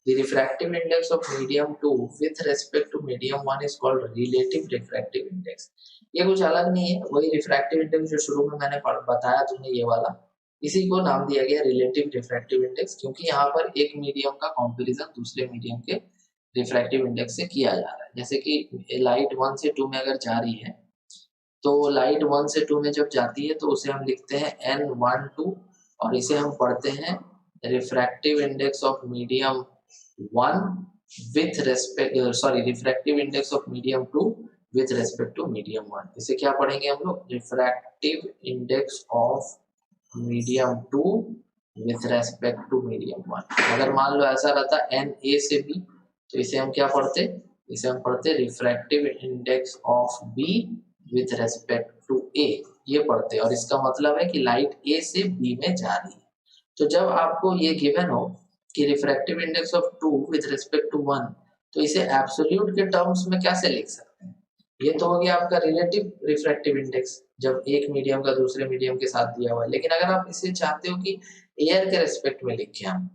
the refractive index of medium 2 with respect to medium 1 is called relative refractive index. ये कुछ अलग नहीं है, वही रिफ्रैक्टिव इंडेक्स जो शुरू में मैंने बताया तुमने ये वाला, इसी को नाम दिया गया रिलेटिव रिफ्रैक्टिव इंडेक्स, क्योंकि यहाँ पर एक मीडियम का कंपैरिजन दूसरे मीडियम के रिफ्रैक्टिव इंडेक्स से किया जा रहा है। जैसे कि लाइट 1 से 2 में अगर जा रही है तो लाइट 1 से 2 में जब जाती है तो उसे हम लिखते हैं n12 और इसे हम पढ़ते हैं refractive index of medium 1 with respect refractive index of medium 2 with respect to medium 1। इसे क्या पढ़ेंगे हम लोग? Refractive index of medium 2 with respect to medium 1। अगर मान लो ऐसा रहता n a से b तो इसे हम क्या पढ़ते? इसे हम पढ़ते refractive index of b with respect to a। ये पढ़ते हैं और इसका मतलब है कि लाइट ए से बी में जा रही है। तो जब आपको ये गिवन हो कि refractive index of 2 with respect to 1, तो इसे एब्सोल्यूट के टर्म्स में कैसे लिख सकते हैं? ये तो हो गया आपका रिलेटिव रिफ्रैक्टिव इंडेक्स, जब एक मीडियम का दूसरे मीडियम के साथ दिया हुआ है। लेकिन अगर आप इसे चाहते हो कि एयर के रिस्पेक्ट में लिखे हम,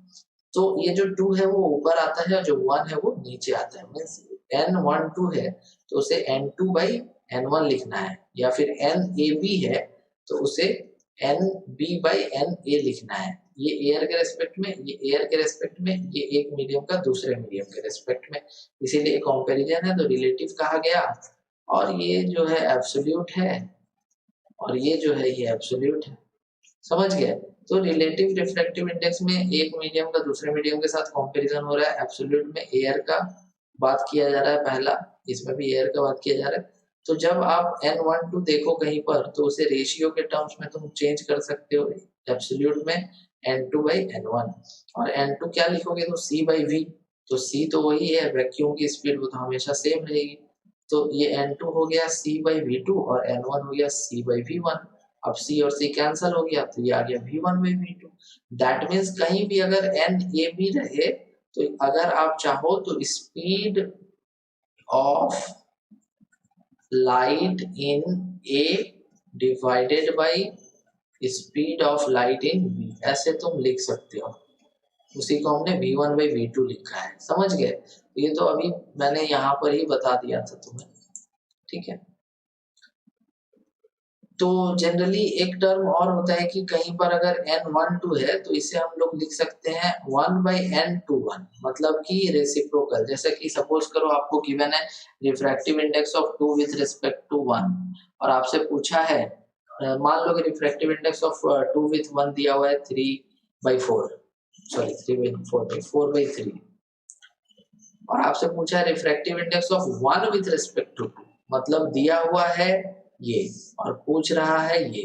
तो ये जो 2 है वो ऊपर आता है और जो 1 है वो नीचे आता है। मीन्स n12 है तो उसे n2 बाई n1 लिखना है, या फिर nab है तो उसे nb बाई na लिखना है। ये एयर के रेस्पेक्ट में, ये एयर के रेस्पेक्ट में, ये एक मीडियम का दूसरे मीडियम के रेस्पेक्ट में, इसीलिए कंपैरिजन है तो रिलेटिव कहा गया। और ये जो है एब्सोल्यूट है और ये जो है ये एब्सोल्यूट है। समझ गए? तो रिलेटिव रिफ्रैक्टिव इंडेक्स में एक मीडियम का दूसरे मीडियम के साथ कंपैरिजन हो रहा है, एब्सोल्यूट में एयर का बात किया जा रहा है पहला, इसमें भी एयर का बात किया जा रहा है। तो जब आप n12 देखो कहीं पर तो उसे रेशियो के टर्म्स में तुम चेंज कर सकते हो, एब्सोल्यूट में n2 बाई n1, और n2 क्या लिखोगे तो c बाई v, तो c तो वही है, वैक्यूम की स्पीड वो तो हमेशा सेम रहेगी। तो ये n2 हो गया c बाई v2 और n1 हो गया c बाई v1। अब c और c कैंसिल हो गया तो ये आ गया v1 by v2। That means कहीं भी अगर NAB रहे तो अगर आप चाहो तो speed of light in A divided by speed of light in B, ऐसे तुम लिख सकते हो। उसी को हमने v1 बाई v2 लिखा है। समझ गए? ये तो अभी मैंने यहाँ पर ही बता दिया था तुम्हें, ठीक है। तो जनरली एक टर्म और होता है कि कहीं पर अगर n12 है तो इसे हम लोग लिख सकते हैं 1 बाई n21, मतलब कि रेसिप्रोकल। जैसे कि सपोज करो आपको गिवन है refractive index of 2 with respect to 1 और आपसे पूछा है, मान लो कि रिफ्रैक्टिव इंडेक्स ऑफ 2 विद 1 दिया हुआ है 3/4, सॉरी 4/3, और आपसे पूछा है refractive index of 1 with respect to 2, मतलब दिया हुआ है ये और पूछ रहा है ये,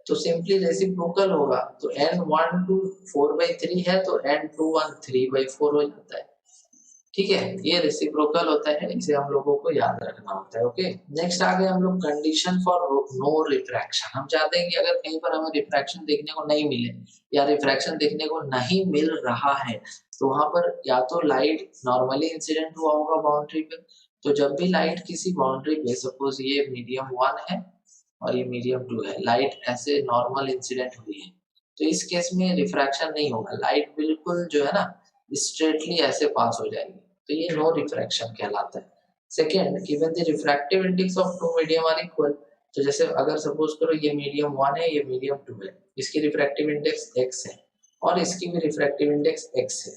तो सिंपली रेसिप्रोकल होगा। तो n12 4/3 है तो n21 3/4 हो जाता है, ठीक है। ये रेसिप्रोकल होता है, इसे हम लोगों को याद रखना होता है। ओके, नेक्स्ट आ गए हम लोग कंडीशन फॉर नो रिफ्रैक्शन। हम चाहते हैं कि अगर कहीं पर हमें रिफ्रैक्शन देखने को नहीं मिले या रिफ्रैक्शन देखने को नहीं मिल रहा है, तो वहां पर या तो लाइट नॉर्मली इंसिडेंट हुआ होगा बाउंड्री पे, तो जब भी लाइट किसी बाउंड्री पे, सपोज ये मीडियम 1 है और ये मीडियम 2 है, लाइट ऐसे नॉर्मल इंसिडेंट हुई है, तो इस केस में रिफ्रैक्शन नहीं होगा, लाइट बिल्कुल जो है ना स्ट्रेटली ऐसे पास हो जाएगी, तो ये नो रिफ्रैक्शन कहलाता है। Second, given the refractive index of two medium are equal, तो जैसे अगर सपोज करो ये मीडियम 1 है, ये मीडियम 2 है, इसकी रिफ्रैक्टिव इंडेक्स x है और इसकी भी रिफ्रैक्टिव इंडेक्स x है,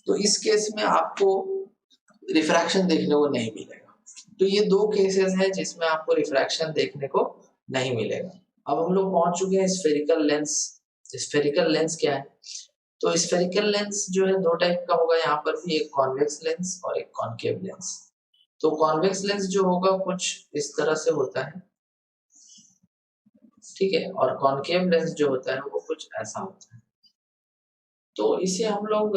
तो इस केस में आपको रिफ्रैक्शन देखने को नहीं मिलेगा। तो ये दो केसेस हैं जिसमें आपको रिफ्रैक्शन देखने को नहीं मिलेगा। अब हम लोग पहुंच चुके हैं स्फेरिकल लेंस। स्फेरिकल लेंस क्या है? तो स्फेरिकल लेंस जो है दो टाइप का होगा यहाँ पर भी, एक कॉन्वेक्स लेंस और एक कॉनकेव लेंस। तो कॉन्वेक्स लेंस जो होगा कुछ इस तरह से होता है, ठीक है, और कॉनकेव लेंस जो होता है वो कुछ ऐसा होता है। तो इसे हम लोग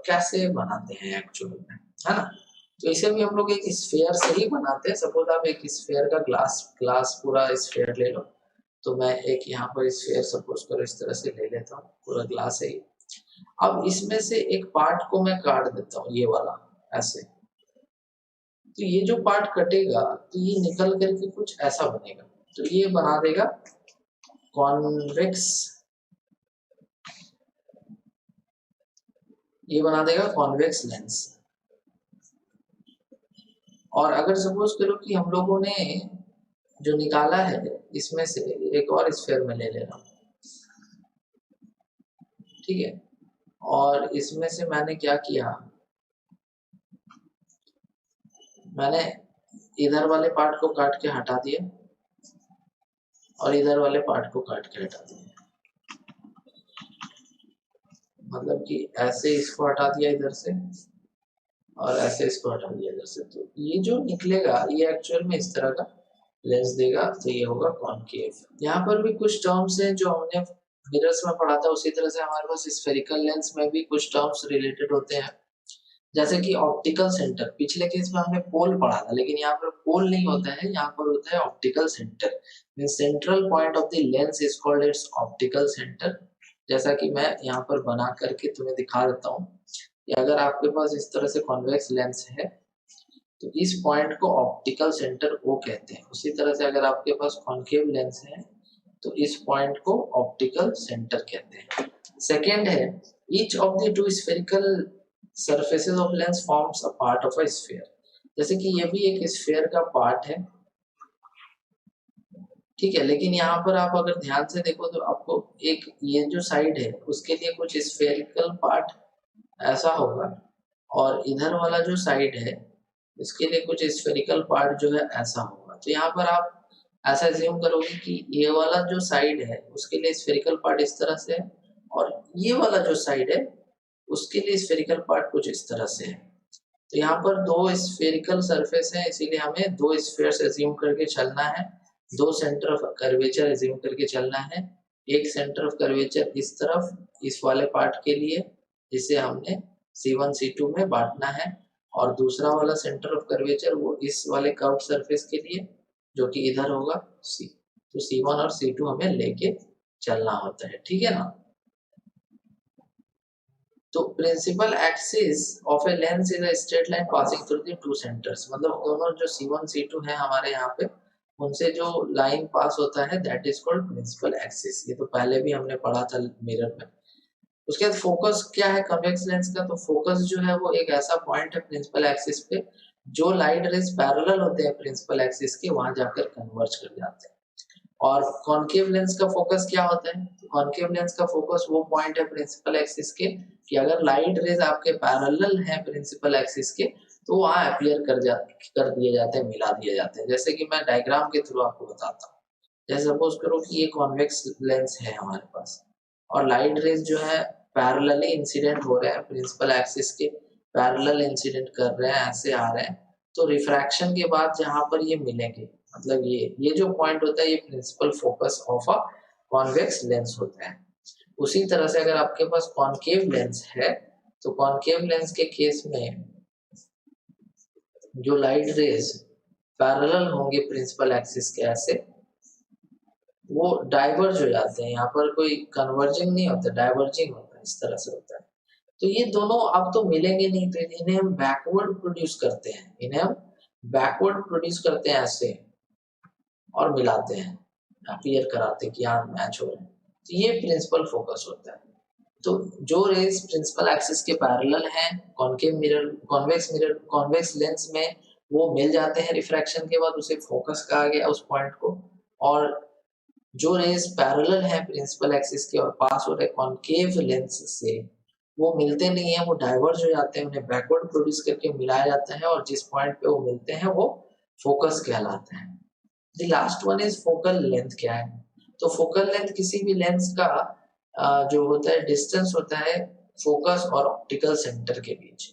कैसे बनाते हैं एक्चुअली में, है ना? तो इसे भी हम लोग एक स्फीयर से ही बनाते हैं। सपोज आप एक स्फीयर का ग्लास पूरा स्फीयर ले लो, तो मैं एक यहाँ पर स्फीयर सपोज करो इस तरह से ले लेता हूँ, पूरा ग्लास है। अब इसमें से एक पार्ट को मैं काट देता हूँ, ये वाला ऐसे, तो ये जो पार्ट कटेगा तो ये निकल करके कुछ ऐसा बनेगा, तो ये बना देगा कॉन्वेक्स, ये बना देगा कॉन्वेक्स लेंस। और अगर सपोज करो कि हम लोगों ने जो निकाला है इसमें से एक और स्फीयर में ले लेना, ठीक है, और इसमें से मैंने क्या किया, मैंने इधर वाले पार्ट को काट के हटा दिया और इधर वाले पार्ट को काट के हटा दिया, मतलब कि ऐसे इसको हटा दिया इधर से और ऐसे इसको हटा दिया इधर से, तो ये जो निकलेगा ये एक्चुअल में इस तरह का लेंस देगा, तो ये होगा कॉनकेव। यहाँ पर भी कुछ टर्म्स हैं जो हमने मिरर्स में पढ़ा था, उसी तरह से हमारे पास स्फेरिकल लेंस में भी कुछ टर्म्स रिलेटेड होते हैं। जैसे कि ऑप्टिकल सेंटर, पिछले केस में हमने पोल पढ़ा था, लेकिन यहाँ पर पोल नहीं होता है, यहाँ पर होता है optical centre. Mean central point of the lens is called its optical centre. जैसा कि मैं यहाँ पर बना करके तुम्हें दिखा देता हूँ कि अगर आपके पास इस तरह से कॉन्वेक्स लेंस है तो इस पॉइंट को ऑप्टिकल सेंटर ओ कहते हैं। उसी तरह से अगर आपके पास कॉन्केव लेंस है तो इस पॉइंट को ऑप्टिकल सेंटर कहते हैं। सेकेंड है, each of the two spherical surfaces of lens forms a part of a sphere। जैसे कि ये भी एक स्फेयर का पार्ट है, ठीक है, लेकिन यहाँ पर आप अगर ध्यान से देखो तो आपको एक ये जो साइड है उसके लिए कुछ स्फेरिकल पार्ट ऐसा होगा, और इधर वाला जो साइड है इसके लिए कुछ स्फेरिकल पार्ट जो है ऐसा होगा। तो यहाँ पर आप ऐसा एज्यूम करोगे कि ये वाला जो साइड है उसके लिए स्फेरिकल पार्ट इस तरह से है, और ये वाला जो साइड है उसके लिए स्फेरिकल पार्ट कुछ इस तरह से है। तो यहाँ पर दो स्फेरिकल सरफेस है, इसीलिए हमें दो स्फीयर्स एज्यूम करके चलना है, दो सेंटर ऑफ कर्वेचर एज्यूम करके चलना है। एक सेंटर ऑफ कर्वेचर इस तरफ इस वाले पार्ट के लिए जिसे हमने C1 C2 में बांटना है, और दूसरा वाला सेंटर ऑफ कर्वेचर वो इस वाले कर्व सरफेस के लिए जो कि इधर होगा C। तो C1 और C2 हमें लेके चलना होता है, ठीक है ना। तो principal axis of a lens is a straight line passing through the two centres. मतलब दोनों जो C1 C2 है हमारे यहाँ पे, उनसे जो लाइन पास होता है that is called principal axis. ये तो पहले भी हमने पढ़ा था मिरर में। उसके बाद फोकस क्या है कन्वेक्स लेंस का, तो फोकस जो है वो एक ऐसा पॉइंट है प्रिंसिपल एक्सिस पे जो लाइट रेज पैरेलल होते हैं प्रिंसिपल एक्सिस के, वहां जाकर कन्वर्ज कर जाते हैं। और कॉन्केव लेंस का फोकस क्या होता है, कॉन्केव लेंस का फोकस वो पॉइंट है प्रिंसिपल एक्सिस के कि अगर लाइट रेज आपके पैरेलल है प्रिंसिपल एक्सिस के तो वहां अपीयर कर दिए जाते हैं, मिला दिए जाते हैं। जैसे कि मैं डायग्राम के थ्रू आपको बताता हूँ। जैसे सपोज करो कि ये कॉन्वेक्स लेंस है हमारे पास, और लाइट रेज जो है पैरेलली इंसिडेंट हो रहे हैं प्रिंसिपल एक्सिस के, पैरेलल इंसिडेंट कर रहे हैं, ऐसे आ रहे हैं। तो रिफ्रैक्शन के बाद जहां पर ये मिलेंगे, मतलब ये जो पॉइंट होता है ये principal focus of a convex lens होता है। उसी तरह से अगर आपके पास कॉन्केव लेंस है तो कॉन्केव लेंस के केस में जो लाइट रेज पैरेलल होंगे प्रिंसिपल एक्सिस के ऐसे, वो डाइवर्ज हो जाते हैं। यहाँ पर कोई कन्वर्जिंग नहीं होता, डाइवर्जिंग होता है, इस तरह से होता है। तो ये दोनों अब तो मिलेंगे नहीं, तो इन्हें हम बैकवर्ड प्रोड्यूस करते हैं, इन्हें हम बैकवर्ड प्रोड्यूस करते हैं ऐसे, और मिलाते हैं, अपीयर कराते हैं कि यहाँ मैच हो रहे हैं। तो ये प्रिंसिपल फोकस होता है। तो जो रेज प्रिंसिपल एक्सिस के पैरेलल हैं कॉन्केव मिरर कॉन्वेक्स लेंस में, वो मिल जाते हैं रिफ्रैक्शन के बाद, उसे फोकस कहा गया उस पॉइंट को। और जो रेज पैरेलल है प्रिंसिपल एक्सिस के और पास हो रहे कॉन्केव लेंस से, वो मिलते नहीं है, वो डाइवर्ज हो जाते हैं, उन्हें बैकवर्ड प्रोड्यूस करके मिलाया जाता है, और जिस पॉइंट पे वो मिलते हैं वो फोकस कहलाता है। The last one is focal length. क्या है, तो फोकल लेंथ किसी भी लेंस का जो होता है डिस्टेंस होता है फोकस और ऑप्टिकल सेंटर के बीच,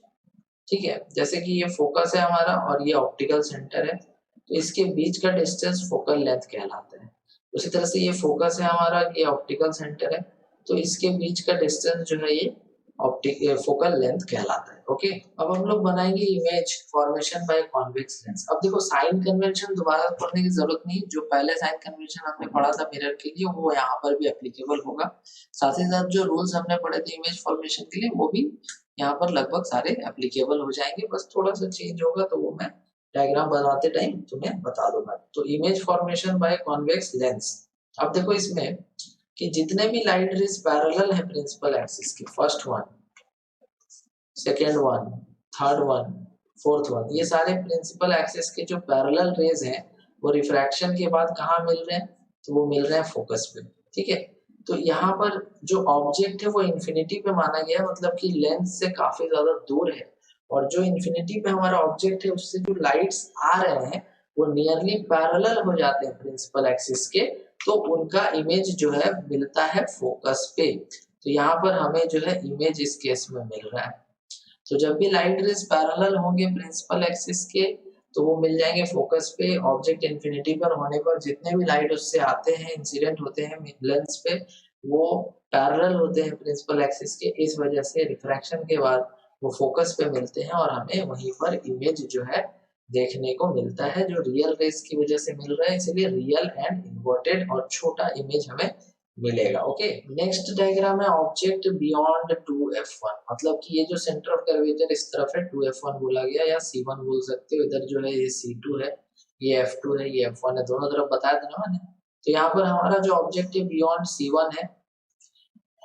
ठीक है। जैसे कि ये फोकस है हमारा और ये ऑप्टिकल सेंटर है, तो इसके बीच का डिस्टेंस फोकल लेंथ कहलाता है। उसी तरह से ये फोकस है हमारा, ये ऑप्टिकल सेंटर है, तो इसके बीच का डिस्टेंस जो है ये ऑप्टिक फोकल लेंथ कहलाता है। ओके, अब हम लोग बनाएंगे image formation by convex lens. अब देखो साइन कन्वेंशन दोबारा पढ़ने की जरूरत नहीं, जो पहले साइन कन्वेंशन हमने पढ़ा था मिरर के लिए वो यहाँ पर भी एप्लीकेबल होगा। साथ ही साथ जो रूल्स हमने पढ़े थे इमेज फॉर्मेशन के लिए वो भी यहाँ पर लगभग सारे एप्लीकेबल हो जाएंगे, बस थोड़ा सा चेंज होगा तो वो मैं डायग्राम बनाते टाइम तुम्हें बता दूंगा। तो image formation by convex lens. अब देखो इसमें कि जितने भी लाइट रेज पैरेलल है प्रिंसिपल एक्सिस के, first one, second one, third one, fourth one, ये सारे प्रिंसिपल एक्सिस के जो पैरेलल रेज हैं वो रिफ्रैक्शन के बाद कहाँ मिल रहे हैं, तो वो मिल रहे हैं फोकस पे, ठीक है। तो यहाँ पर जो ऑब्जेक्ट है वो इन्फिनिटी पे माना गया है, मतलब कि लेंस से काफी ज्यादा दूर है, और जो इन्फिनिटी पे हमारा ऑब्जेक्ट है उससे जो लाइट्स आ रहे हैं वो नियरली पैरेलल हो जाते हैं प्रिंसिपल एक्सिस के, तो उनका इमेज जो है मिलता है फोकस पे। तो यहाँ पर हमें जो है इमेज इस केस में मिल रहा है। तो जब भी लाइट रेज पैरेलल होंगे प्रिंसिपल एक्सिस के तो वो मिल जाएंगे फोकस पे। ऑब्जेक्ट इन्फिनिटी पर होने पर जितने भी लाइट उससे आते हैं इंसिडेंट होते हैं लेंस पे वो पैरेलल होते हैं प्रिंसिपल एक्सिस के, इस वजह से रिफ्रैक्शन के बाद वो फोकस पे मिलते हैं और हमें वहीं पर इमेज जो है देखने को मिलता है, जो रियल रेस की वजह से मिल रहा है, इसलिए रियल एंड इन्वर्टेड और छोटा इमेज हमें मिलेगा। ओके, नेक्स्ट डायग्राम है ऑब्जेक्ट बियॉन्ड 2f1, मतलब कि ये जो सेंटर ऑफ कर्वेचर इस तरफ है 2f1 बोला गया, या c1 बोल सकते हो, इधर जो है ये c2 है, ये f2 है, ये f1 है, दोनों तरफ बताया था ना मैंने। तो यहाँ पर हमारा जो ऑब्जेक्ट है बियॉन्ड c1 है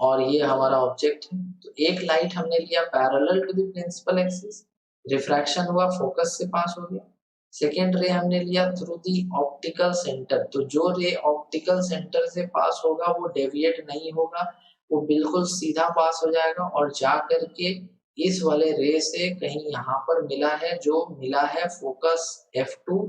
और ये हमारा ऑब्जेक्ट है। तो एक लाइट हमने लिया parallel to the principal axis, refraction हुआ, फोकस से पास हो गया। सेकेंड रे हमने लिया थ्रू दी ऑप्टिकल सेंटर, तो जो रे ऑप्टिकल सेंटर से पास होगा वो डेविएट नहीं होगा, वो बिल्कुल सीधा पास हो जाएगा और जा करके इस वाले रे से कहीं यहाँ पर मिला है, जो मिला है फोकस F2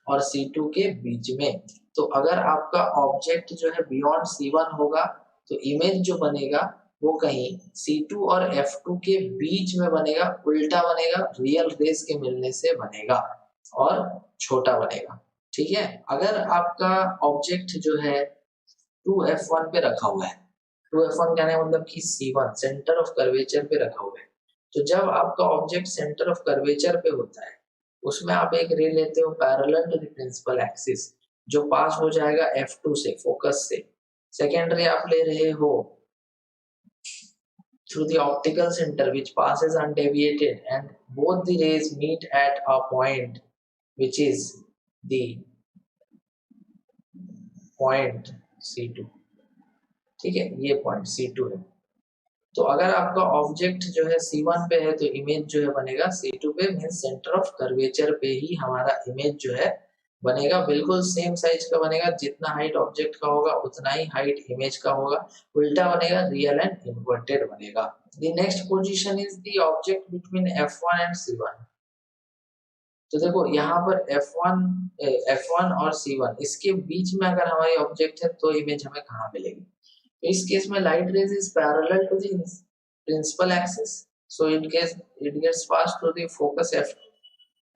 और C2 के बीच में। तो अगर आपका ऑब्जेक्ट जो है बियॉन्ड C1 होगा तो इमेज जो बनेगा वो कहीं C2 और F2 के बीच में बनेगा, उल्टा बनेगा, रियल रेस के मिलने से बनेगा और छोटा बनेगा। ठीक है, अगर आपका ऑब्जेक्ट जो है 2f1 पे रखा हुआ है, 2f1 कहने का मतलब कि C1 सेंटर ऑफ कर्वेचर पे रखा हुआ है, तो जब आपका ऑब्जेक्ट सेंटर ऑफ कर्वेचर पे होता है उसमें आप एक रे लेते हो parallel to the principal axis, जो पास हो जाएगा F2 से, फोकस से। सेकेंड रे आप ले रहे हो through the optical center which passes undeviated, and both the rays meet at a point which is the point C2। ठीक है, ये पॉइंट C2 है। तो अगर आपका ऑब्जेक्ट जो है C1 पे है तो इमेज जो है बनेगा C2 पे, मींस सेंटर ऑफ कर्वेचर पे ही हमारा इमेज जो है बनेगा, बिल्कुल सेम साइज का बनेगा, जितना हाइट ऑब्जेक्ट का होगा उतना ही हाइट इमेज का होगा, उल्टा बनेगा, रियल एंड इन्वर्टेड बनेगा। The next position is the object between F1 and C1। तो देखो यहाँ पर F1 और C1 इसके बीच में अगर हमारी ऑब्जेक्ट है तो इमेज हमें कहाँ मिलेगी? तो इस केस में light rays is parallel to the principal axis, so it gets passed to the focus F2,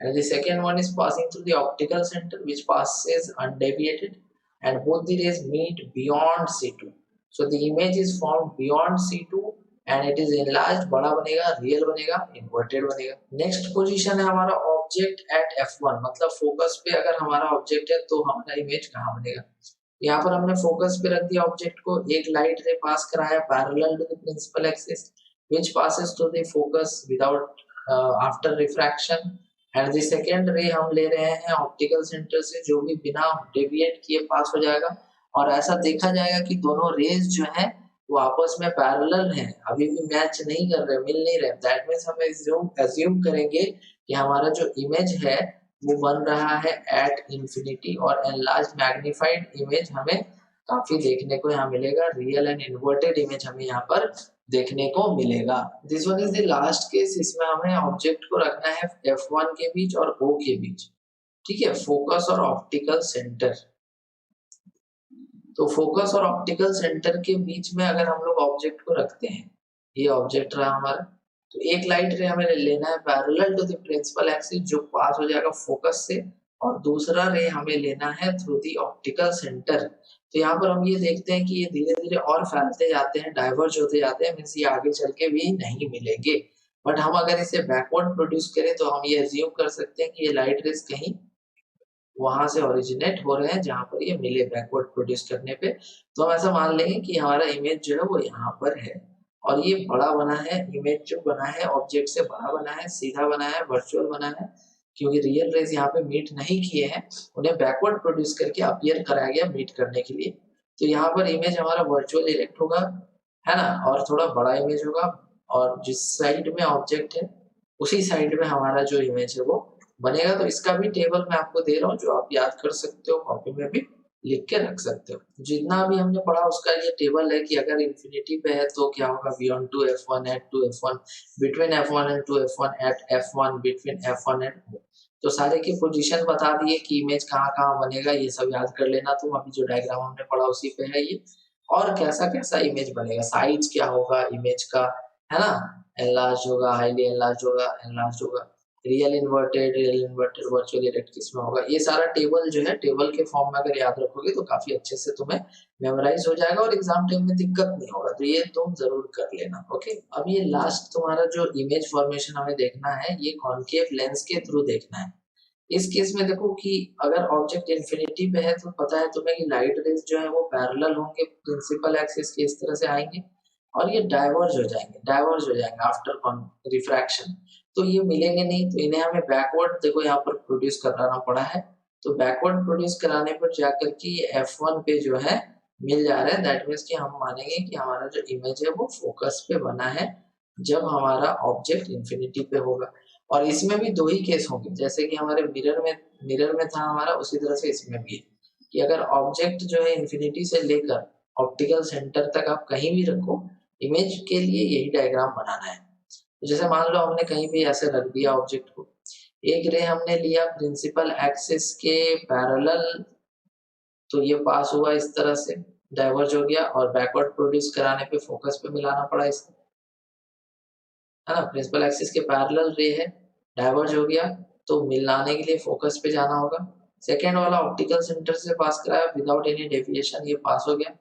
and the second one is passing through the optical center which passes undeviated, and both the rays meet beyond C2, so the image is formed beyond C2 and it is enlarged, बड़ा बनेगा, रियल बनेगा, इन्वर्टेड बनेगा। नेक्स्ट पोजीशन है हमारा ऑब्जेक्ट एट F1, मतलब फोकस पे अगर हमारा ऑब्जेक्ट है तो हमारा इमेज कहाँ बनेगा? यहाँ पर हमने फोकस पे रख दिया ऑब्जेक्ट को, एक लाइट रे पास कराया parallel to the principal axis which passes to the focus without after refraction, and the second ray हम ले रहे हैं ऑप्टिकल सेंटर से, जो भी बिना डेविएट किए पास हो जाएगा, और ऐसा देखा जाएगा कि दोनों रेज जो है वो आपस में पैरेलल हैं, अभी भी मैच नहीं कर रहे, मिल नहीं रहे। दैट मींस हम एज्यूम करेंगे कि हमारा जो इमेज है वो बन रहा है एट इंफिनिटी, और एनलार्ज मैग्नीफाइड इमेज हमें काफी देखने को यहाँ मिलेगा, रियल एंड इन्वर्टेड इमेज हमें यहाँ पर देखने को मिलेगा। This one is the last case, इसमें हमें ऑब्जेक्ट को रखना है F1 के बीच और O के बीच। ठीक है, फोकस और ऑप्टिकल सेंटर, तो फोकस और ऑप्टिकल सेंटर के बीच में अगर हम लोग ऑब्जेक्ट को रखते हैं, ये ऑब्जेक्ट रहा हमारा, तो एक लाइट रे हमें लेना है parallel to the principal axis जो पास हो जाएगा फोकस से, और दूसरा रे हमें लेना है थ्रू द ऑप्टिकल सेंटर। तो यहाँ पर हम ये देखते हैं कि ये धीरे धीरे और फैलते जाते हैं, डाइवर्ज होते जाते हैं, मींस ये आगे चल के भी नहीं मिलेंगे। बट हम अगर इसे बैकवर्ड प्रोड्यूस करें तो हम ये एज्यूम कर सकते हैं कि ये लाइट रेज कहीं वहां से ओरिजिनेट हो रहे हैं जहां पर ये मिले बैकवर्ड प्रोड्यूस करने पे। तो हम ऐसा मान लेंगे कि हमारा इमेज जो है वो यहाँ पर है, और ये बड़ा बना है, इमेज जो बना है ऑब्जेक्ट से बड़ा बना है, सीधा बना है, वर्चुअल बना है, क्योंकि रियल रेज यहाँ पे मीट नहीं किए हैं, उन्हें बैकवर्ड प्रोड्यूस करके अपीयर कराया गया मीट करने के लिए। तो यहाँ पर इमेज हमारा वर्चुअल इरेक्ट होगा, है ना, और थोड़ा बड़ा इमेज होगा, और जिस साइड में ऑब्जेक्ट है उसी साइड में हमारा जो इमेज है वो बनेगा। तो इसका भी टेबल मैं आपको दे रहा हूँ जो आप याद कर सकते हो, कॉपी में भी लिख के रख सकते हो। जितना भी हमने पढ़ा उसका ये टेबल है कि अगर इंफिनिटी पे है तो क्या होगा, beyond two F1 at 2f1, between F1 and 2f1 at F1, between F1 and O। तो सारे की पोजीशन बता दिए कि इमेज कहाँ कहाँ बनेगा, ये सब याद कर लेना तुम। अभी जो डायग्राम हमने पढ़ा उसी पे है ये, और कैसा कैसा इमेज बनेगा, साइज क्या होगा इमेज का, है ना, एनलार्ज होगा, हाईली एनलार्ज होगा, एनलार्ज होगा, रियल इन्वर्टेड वर्चुअल इरेक्ट किसमें होगा, ये सारा टेबल जो है टेबल के फॉर्म में अगर याद रखोगे तो काफी अच्छे से तुम्हें मेमोराइज हो जाएगा और एग्जाम टाइम में दिक्कत नहीं होगा, तो ये तुम जरूर कर लेना। ओके, अब ये लास्ट तुम्हारा जो इमेज फॉर्मेशन हमें देखना है, ये कॉन्केव लेंस के थ्रू देखना है। इस केस में देखो कि अगर ऑब्जेक्ट इन्फिनिटी पे है तो पता है तुम्हें कि लाइट रेज जो है वो पैरेलल होंगे प्रिंसिपल एक्सिस के, इस तरह से आएंगे और ये डाइवर्ज हो जाएंगे आफ्टर रिफ्रैक्शन, तो ये मिलेंगे नहीं, तो इन्हें हमें बैकवर्ड देखो यहाँ पर प्रोड्यूस कराना पड़ा है, तो बैकवर्ड प्रोड्यूस कराने पर जाकर के ये F1 पे जो है मिल जा रहा है, दैट मीन्स कि हम मानेंगे कि हमारा जो इमेज है वो फोकस पे बना है जब हमारा ऑब्जेक्ट इन्फिनिटी पे होगा। और इसमें भी दो ही केस होंगे, जैसे कि हमारे मिरर में था हमारा, उसी तरह से इसमें भी है कि अगर ऑब्जेक्ट जो है इन्फिनिटी से लेकर ऑप्टिकल सेंटर तक आप कहीं भी रखो, इमेज के लिए यही डायग्राम बनाना है। तो जैसे मान लो हमने कहीं भी ऐसे रख दिया ऑब्जेक्ट को, एक रे हमने लिया प्रिंसिपल एक्सिस के पैरेलल, तो ये पास हुआ इस तरह से, डाइवर्ज हो गया और बैकवर्ड प्रोड्यूस कराने पे फोकस पे मिलाना पड़ा इसको, है ना, प्रिंसिपल एक्सिस के पैरेलल रे है, डाइवर्ज हो गया तो मिलाने के लिए फोकस पे जाना होगा। सेकेंड वाला ऑप्टिकल सेंटर से पास कराया विदाउट एनी डेविएशन, ये पास हो गया,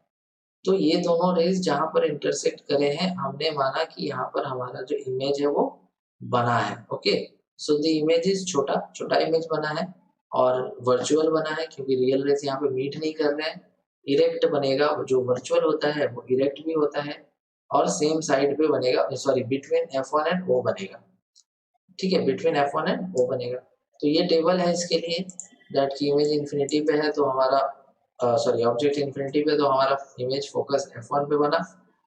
तो ये दोनों रेज जहां पर इंटरसेक्ट करे हैं हमने माना कि यहाँ पर हमारा जो इमेज है वो बना है। Okay, so the image is छोटा इमेज बना है और वर्चुअल बना है क्योंकि रियल रेज यहाँ पे मीट नहीं कर रहे हैं। इरेक्ट बनेगा, जो वर्चुअल होता है वो इरेक्ट भी होता है और सेम साइड पे बनेगा, sorry between F1 and O बनेगा, ठीक है, बिटवीन F1 एंड O बनेगा। तो ये टेबल है इसके लिए, दैट की इमेज इन्फिनिटी पे है तो हमारा सॉरी ऑब्जेक्ट इन्फिनिटी पे तो हमारा इमेज फोकस F1 पे बना,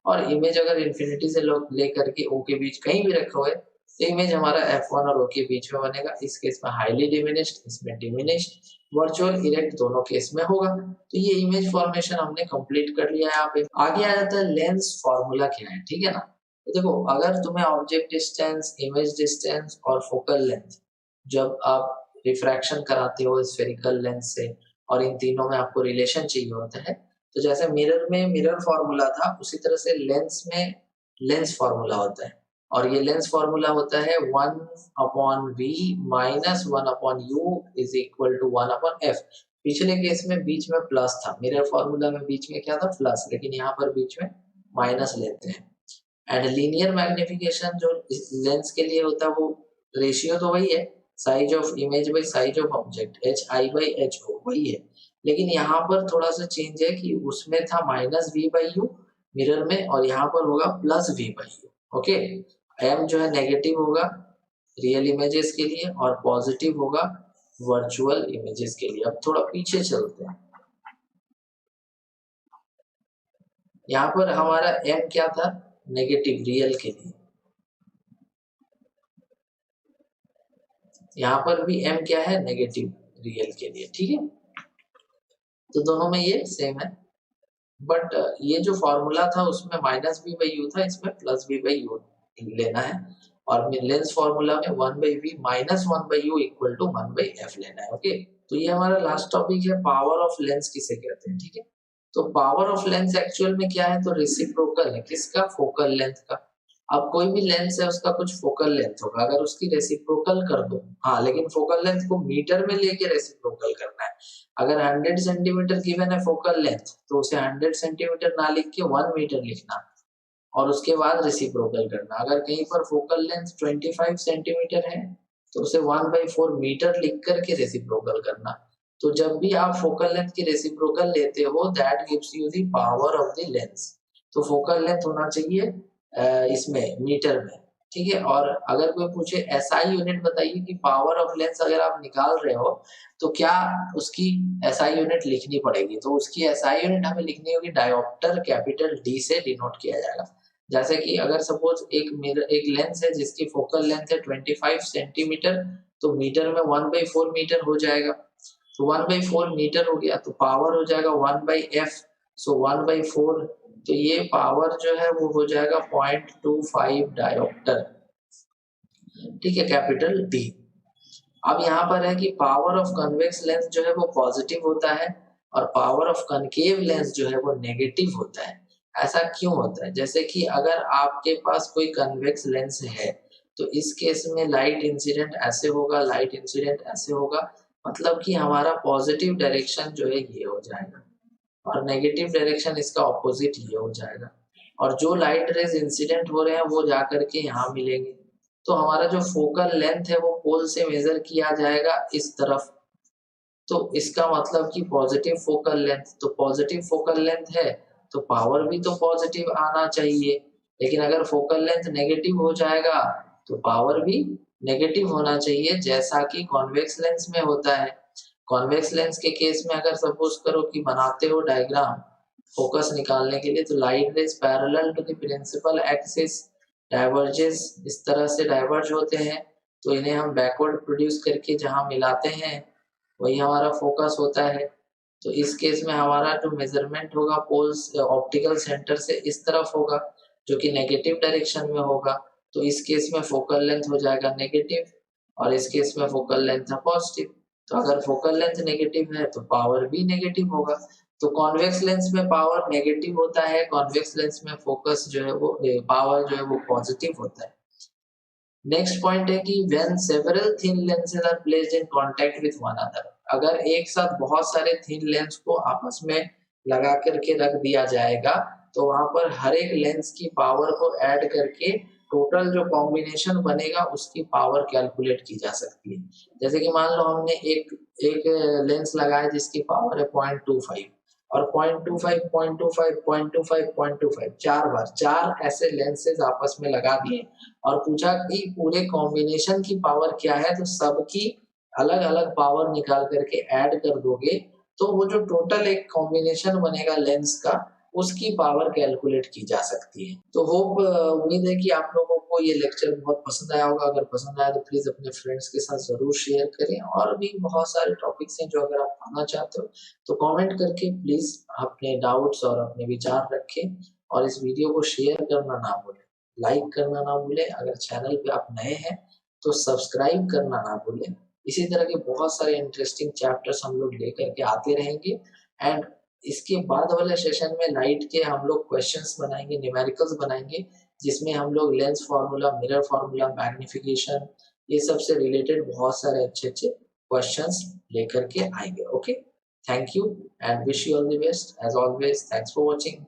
और इमेज अगर इन्फिनिटी से लेकर के O के बीच कहीं भी रखा हुआ है तो इमेज हमारा F1 और O के बीच में बनेगा। इस केस में हाईली डिमिनिश्ड, इसमें डिमिनिश्ड, वर्चुअल इरेक्ट दोनों केस में होगा। तो ये इमेज फॉर्मेशन हमने कंप्लीट कर लिया है। यहाँ पे आगे आ जाता है लेंस फॉर्मूला क्या है, ठीक है ना। तो देखो अगर तुम्हें ऑब्जेक्ट डिस्टेंस, इमेज डिस्टेंस और फोकल लेंथ जब आप रिफ्रैक्शन कराते हो स्फेरिकल लेंस से और इन तीनों में आपको रिलेशन चाहिए होता है, तो जैसे मिरर में मिरर फॉर्मूला था उसी तरह से लेंस में लेंस फॉर्मूला होता है, और ये लेंस फॉर्मूला होता है 1/v minus 1/u is equal to 1/f। पिछले केस में बीच में प्लस था, मिरर फॉर्मूला में बीच में क्या था, प्लस, लेकिन यहाँ पर बीच में माइनस लेते हैं। एंड लीनियर मैग्निफिकेशन जो लेंस के लिए होता है वो रेशियो तो वही है, size of image by size of object, HI/HO वही है, लेकिन यहाँ पर थोड़ा सा चेंज है कि उसमें था -v/u मिरर में और यहाँ पर होगा +v/u। ओके, m जो है नेगेटिव होगा रियल इमेजेस के लिए और पॉजिटिव होगा वर्चुअल इमेजेस के लिए। अब थोड़ा पीछे चलते हैं, यहाँ पर हमारा m क्या था, नेगेटिव रियल के लिए, यहाँ पर भी m क्या है, नेगेटिव रियल के लिए, ठीक है। तो दोनों में ये सेम है, बट ये जो फॉर्मूला था उसमें -v/u था, इसमें +v/u लेना है, और लेंस फॉर्मूला में 1/v minus 1/u equal to 1/f लेना है। ओके, तो ये हमारा लास्ट टॉपिक है, पावर ऑफ लेंस किसे कहते हैं, ठीक है। तो पावर ऑफ लेंस एक्चुअल में क्या है, तो रेसिप्रोकल है, किसका, फोकल लेंथ का। अब कोई भी लेंस है उसका कुछ फोकल लेंथ होगा, अगर उसकी रेसिप्रोकल कर दो, हाँ, लेकिन फोकल लेंथ को मीटर में लेके रेसिप्रोकल करना है। अगर 100 सेंटीमीटर गिवन है फोकल लेंथ तो उसे 100 सेंटीमीटर ना लिख के 1 मीटर लिखना और उसके बाद रेसिप्रोकल करना। अगर कहीं पर फोकल लेंथ 25 सेंटीमीटर है तो उसे 1/4 मीटर लिख करके रेसिप्रोकल करना। तो जब भी आप फोकल लेंथ की रेसिप्रोकल लेते हो that gives you the power of the lens. तो फोकल लेंथ होना चाहिए इसमें मीटर में, ठीक है। और अगर कोई पूछे एसआई यूनिट बताइए कि पावर ऑफ लेंस अगर आप निकाल रहे हो तो क्या उसकी एसआई यूनिट लिखनी पड़ेगी, तो उसकी एसआई यूनिट हमें लिखनी होगी डायोप्टर कैपिटल डी से डिनोट किया जाएगा। जैसे कि अगर सपोज एक लेंस है जिसकी फोकल लेंथ है 25 सेंटीमीटर, तो मीटर में 1/4 मीटर हो जाएगा, तो 1/4 मीटर हो गया तो पावर हो जाएगा 1/f, सो 1/4, तो ये पावर जो है वो हो जाएगा 0.25 डायोप्टर, ठीक है, कैपिटल डी। अब यहाँ पर है कि पावर ऑफ कन्वेक्स लेंस जो है वो पॉजिटिव होता है और पावर ऑफ कनकेव लेंस जो है वो नेगेटिव होता है। ऐसा क्यों होता है, जैसे कि अगर आपके पास कोई कन्वेक्स लेंस है तो इस केस में लाइट इंसिडेंट ऐसे होगा, लाइट इंसिडेंट ऐसे होगा, मतलब कि हमारा पॉजिटिव डायरेक्शन जो है ये हो जाएगा और नेगेटिव डायरेक्शन इसका ऑपोजिट ये हो जाएगा। और जो लाइट रेज इंसिडेंट हो रहे हैं वो जाकर के यहाँ मिलेंगे। तो हमारा जो फोकल लेंथ है वो पोल से मेजर किया जाएगा इस तरफ। तो इसका मतलब कि पॉजिटिव फोकल लेंथ, तो पॉजिटिव फोकल लेंथ है तो पावर भी तो पॉजिटिव आना चाहिए। लेकिन अगर फोकल लेंथ नेगेटिव हो जाएगा तो पावर भी नेगेटिव होना चाहिए, जैसा कि कॉन्वेक्स लेंस में होता है। कॉन्वेक्स लेंस के केस में अगर सपोज करो कि बनाते हो डायग्राम फोकस निकालने के लिए, तो light rays parallel to the principal axis diverges, इस तरह से डाइवर्ज होते हैं। तो इन्हें हम बैकवर्ड प्रोड्यूस करके जहां मिलाते हैं वही हमारा फोकस होता है। तो इस केस में हमारा जो मेजरमेंट होगा पोल्स ऑप्टिकल सेंटर से इस तरफ होगा, जो कि नेगेटिव डायरेक्शन में होगा। तो इस केस में फोकल लेंथ हो जाएगा नेगेटिव और इस केस में फोकल लेंथ है पॉजिटिव। तो अगर फोकल लेंथ नेगेटिव है तो पावर भी नेगेटिव होगा। तो कॉन्वेक्स लेंस में पावर नेगेटिव होता है, कॉन्वेक्स लेंस में फोकस जो है वो पावर जो है वो पॉजिटिव होता है। नेक्स्ट पॉइंट है कि when several thin lenses are placed in contact with one another, अगर एक साथ बहुत सारे थिन लेंस को आपस में लगा करके रख दिया जाएगा तो वहां पर हर एक लेंस की पावर को ऐड करके टोटल जो कॉम्बिनेशन बनेगा उसकी पावर कैलकुलेट की जा सकती है। जैसे कि मान लो हमने एक एक लेंस लगाया जिसकी पावर है 0.25 और 0.25 0.25 0.25 0.25 चार ऐसे लेंसेज आपस में लगा दिए और पूछा कि पूरे कॉम्बिनेशन की पावर क्या है, तो सबकी अलग अलग पावर निकाल करके ऐड कर दोगे तो वो जो टोटल एक कॉम्बिनेशन बनेगा लेंस का उसकी पावर कैलकुलेट की जा सकती है। तो होप उम्मीद है कि आप लोगों को ये लेक्चर बहुत पसंद आया होगा। अगर पसंद आया तो प्लीज अपने फ्रेंड्स के साथ जरूर शेयर करें। और भी बहुत सारे टॉपिक्स हैं जो अगर आप पाना चाहते हो तो कमेंट करके प्लीज अपने डाउट्स और अपने विचार रखें और इस वीडियो को शेयर करना ना भूलें, लाइक करना ना भूलें। अगर चैनल पे आप नए हैं तो सब्सक्राइब करना ना भूलें। इसी तरह के बहुत सारे इंटरेस्टिंग चैप्टर्स हम लोग लेकर के आते रहेंगे। एंड इसके बाद वाले सेशन में लाइट के हम लोग क्वेश्चंस बनाएंगे, न्यूमेरिकल्स बनाएंगे, जिसमें हम लोग lens formula, mirror formula, magnification, ये सब से रिलेटेड बहुत सारे अच्छे अच्छे क्वेश्चंस लेकर के आएंगे। Okay, thank you and wish you all the best as always. Thanks for watching.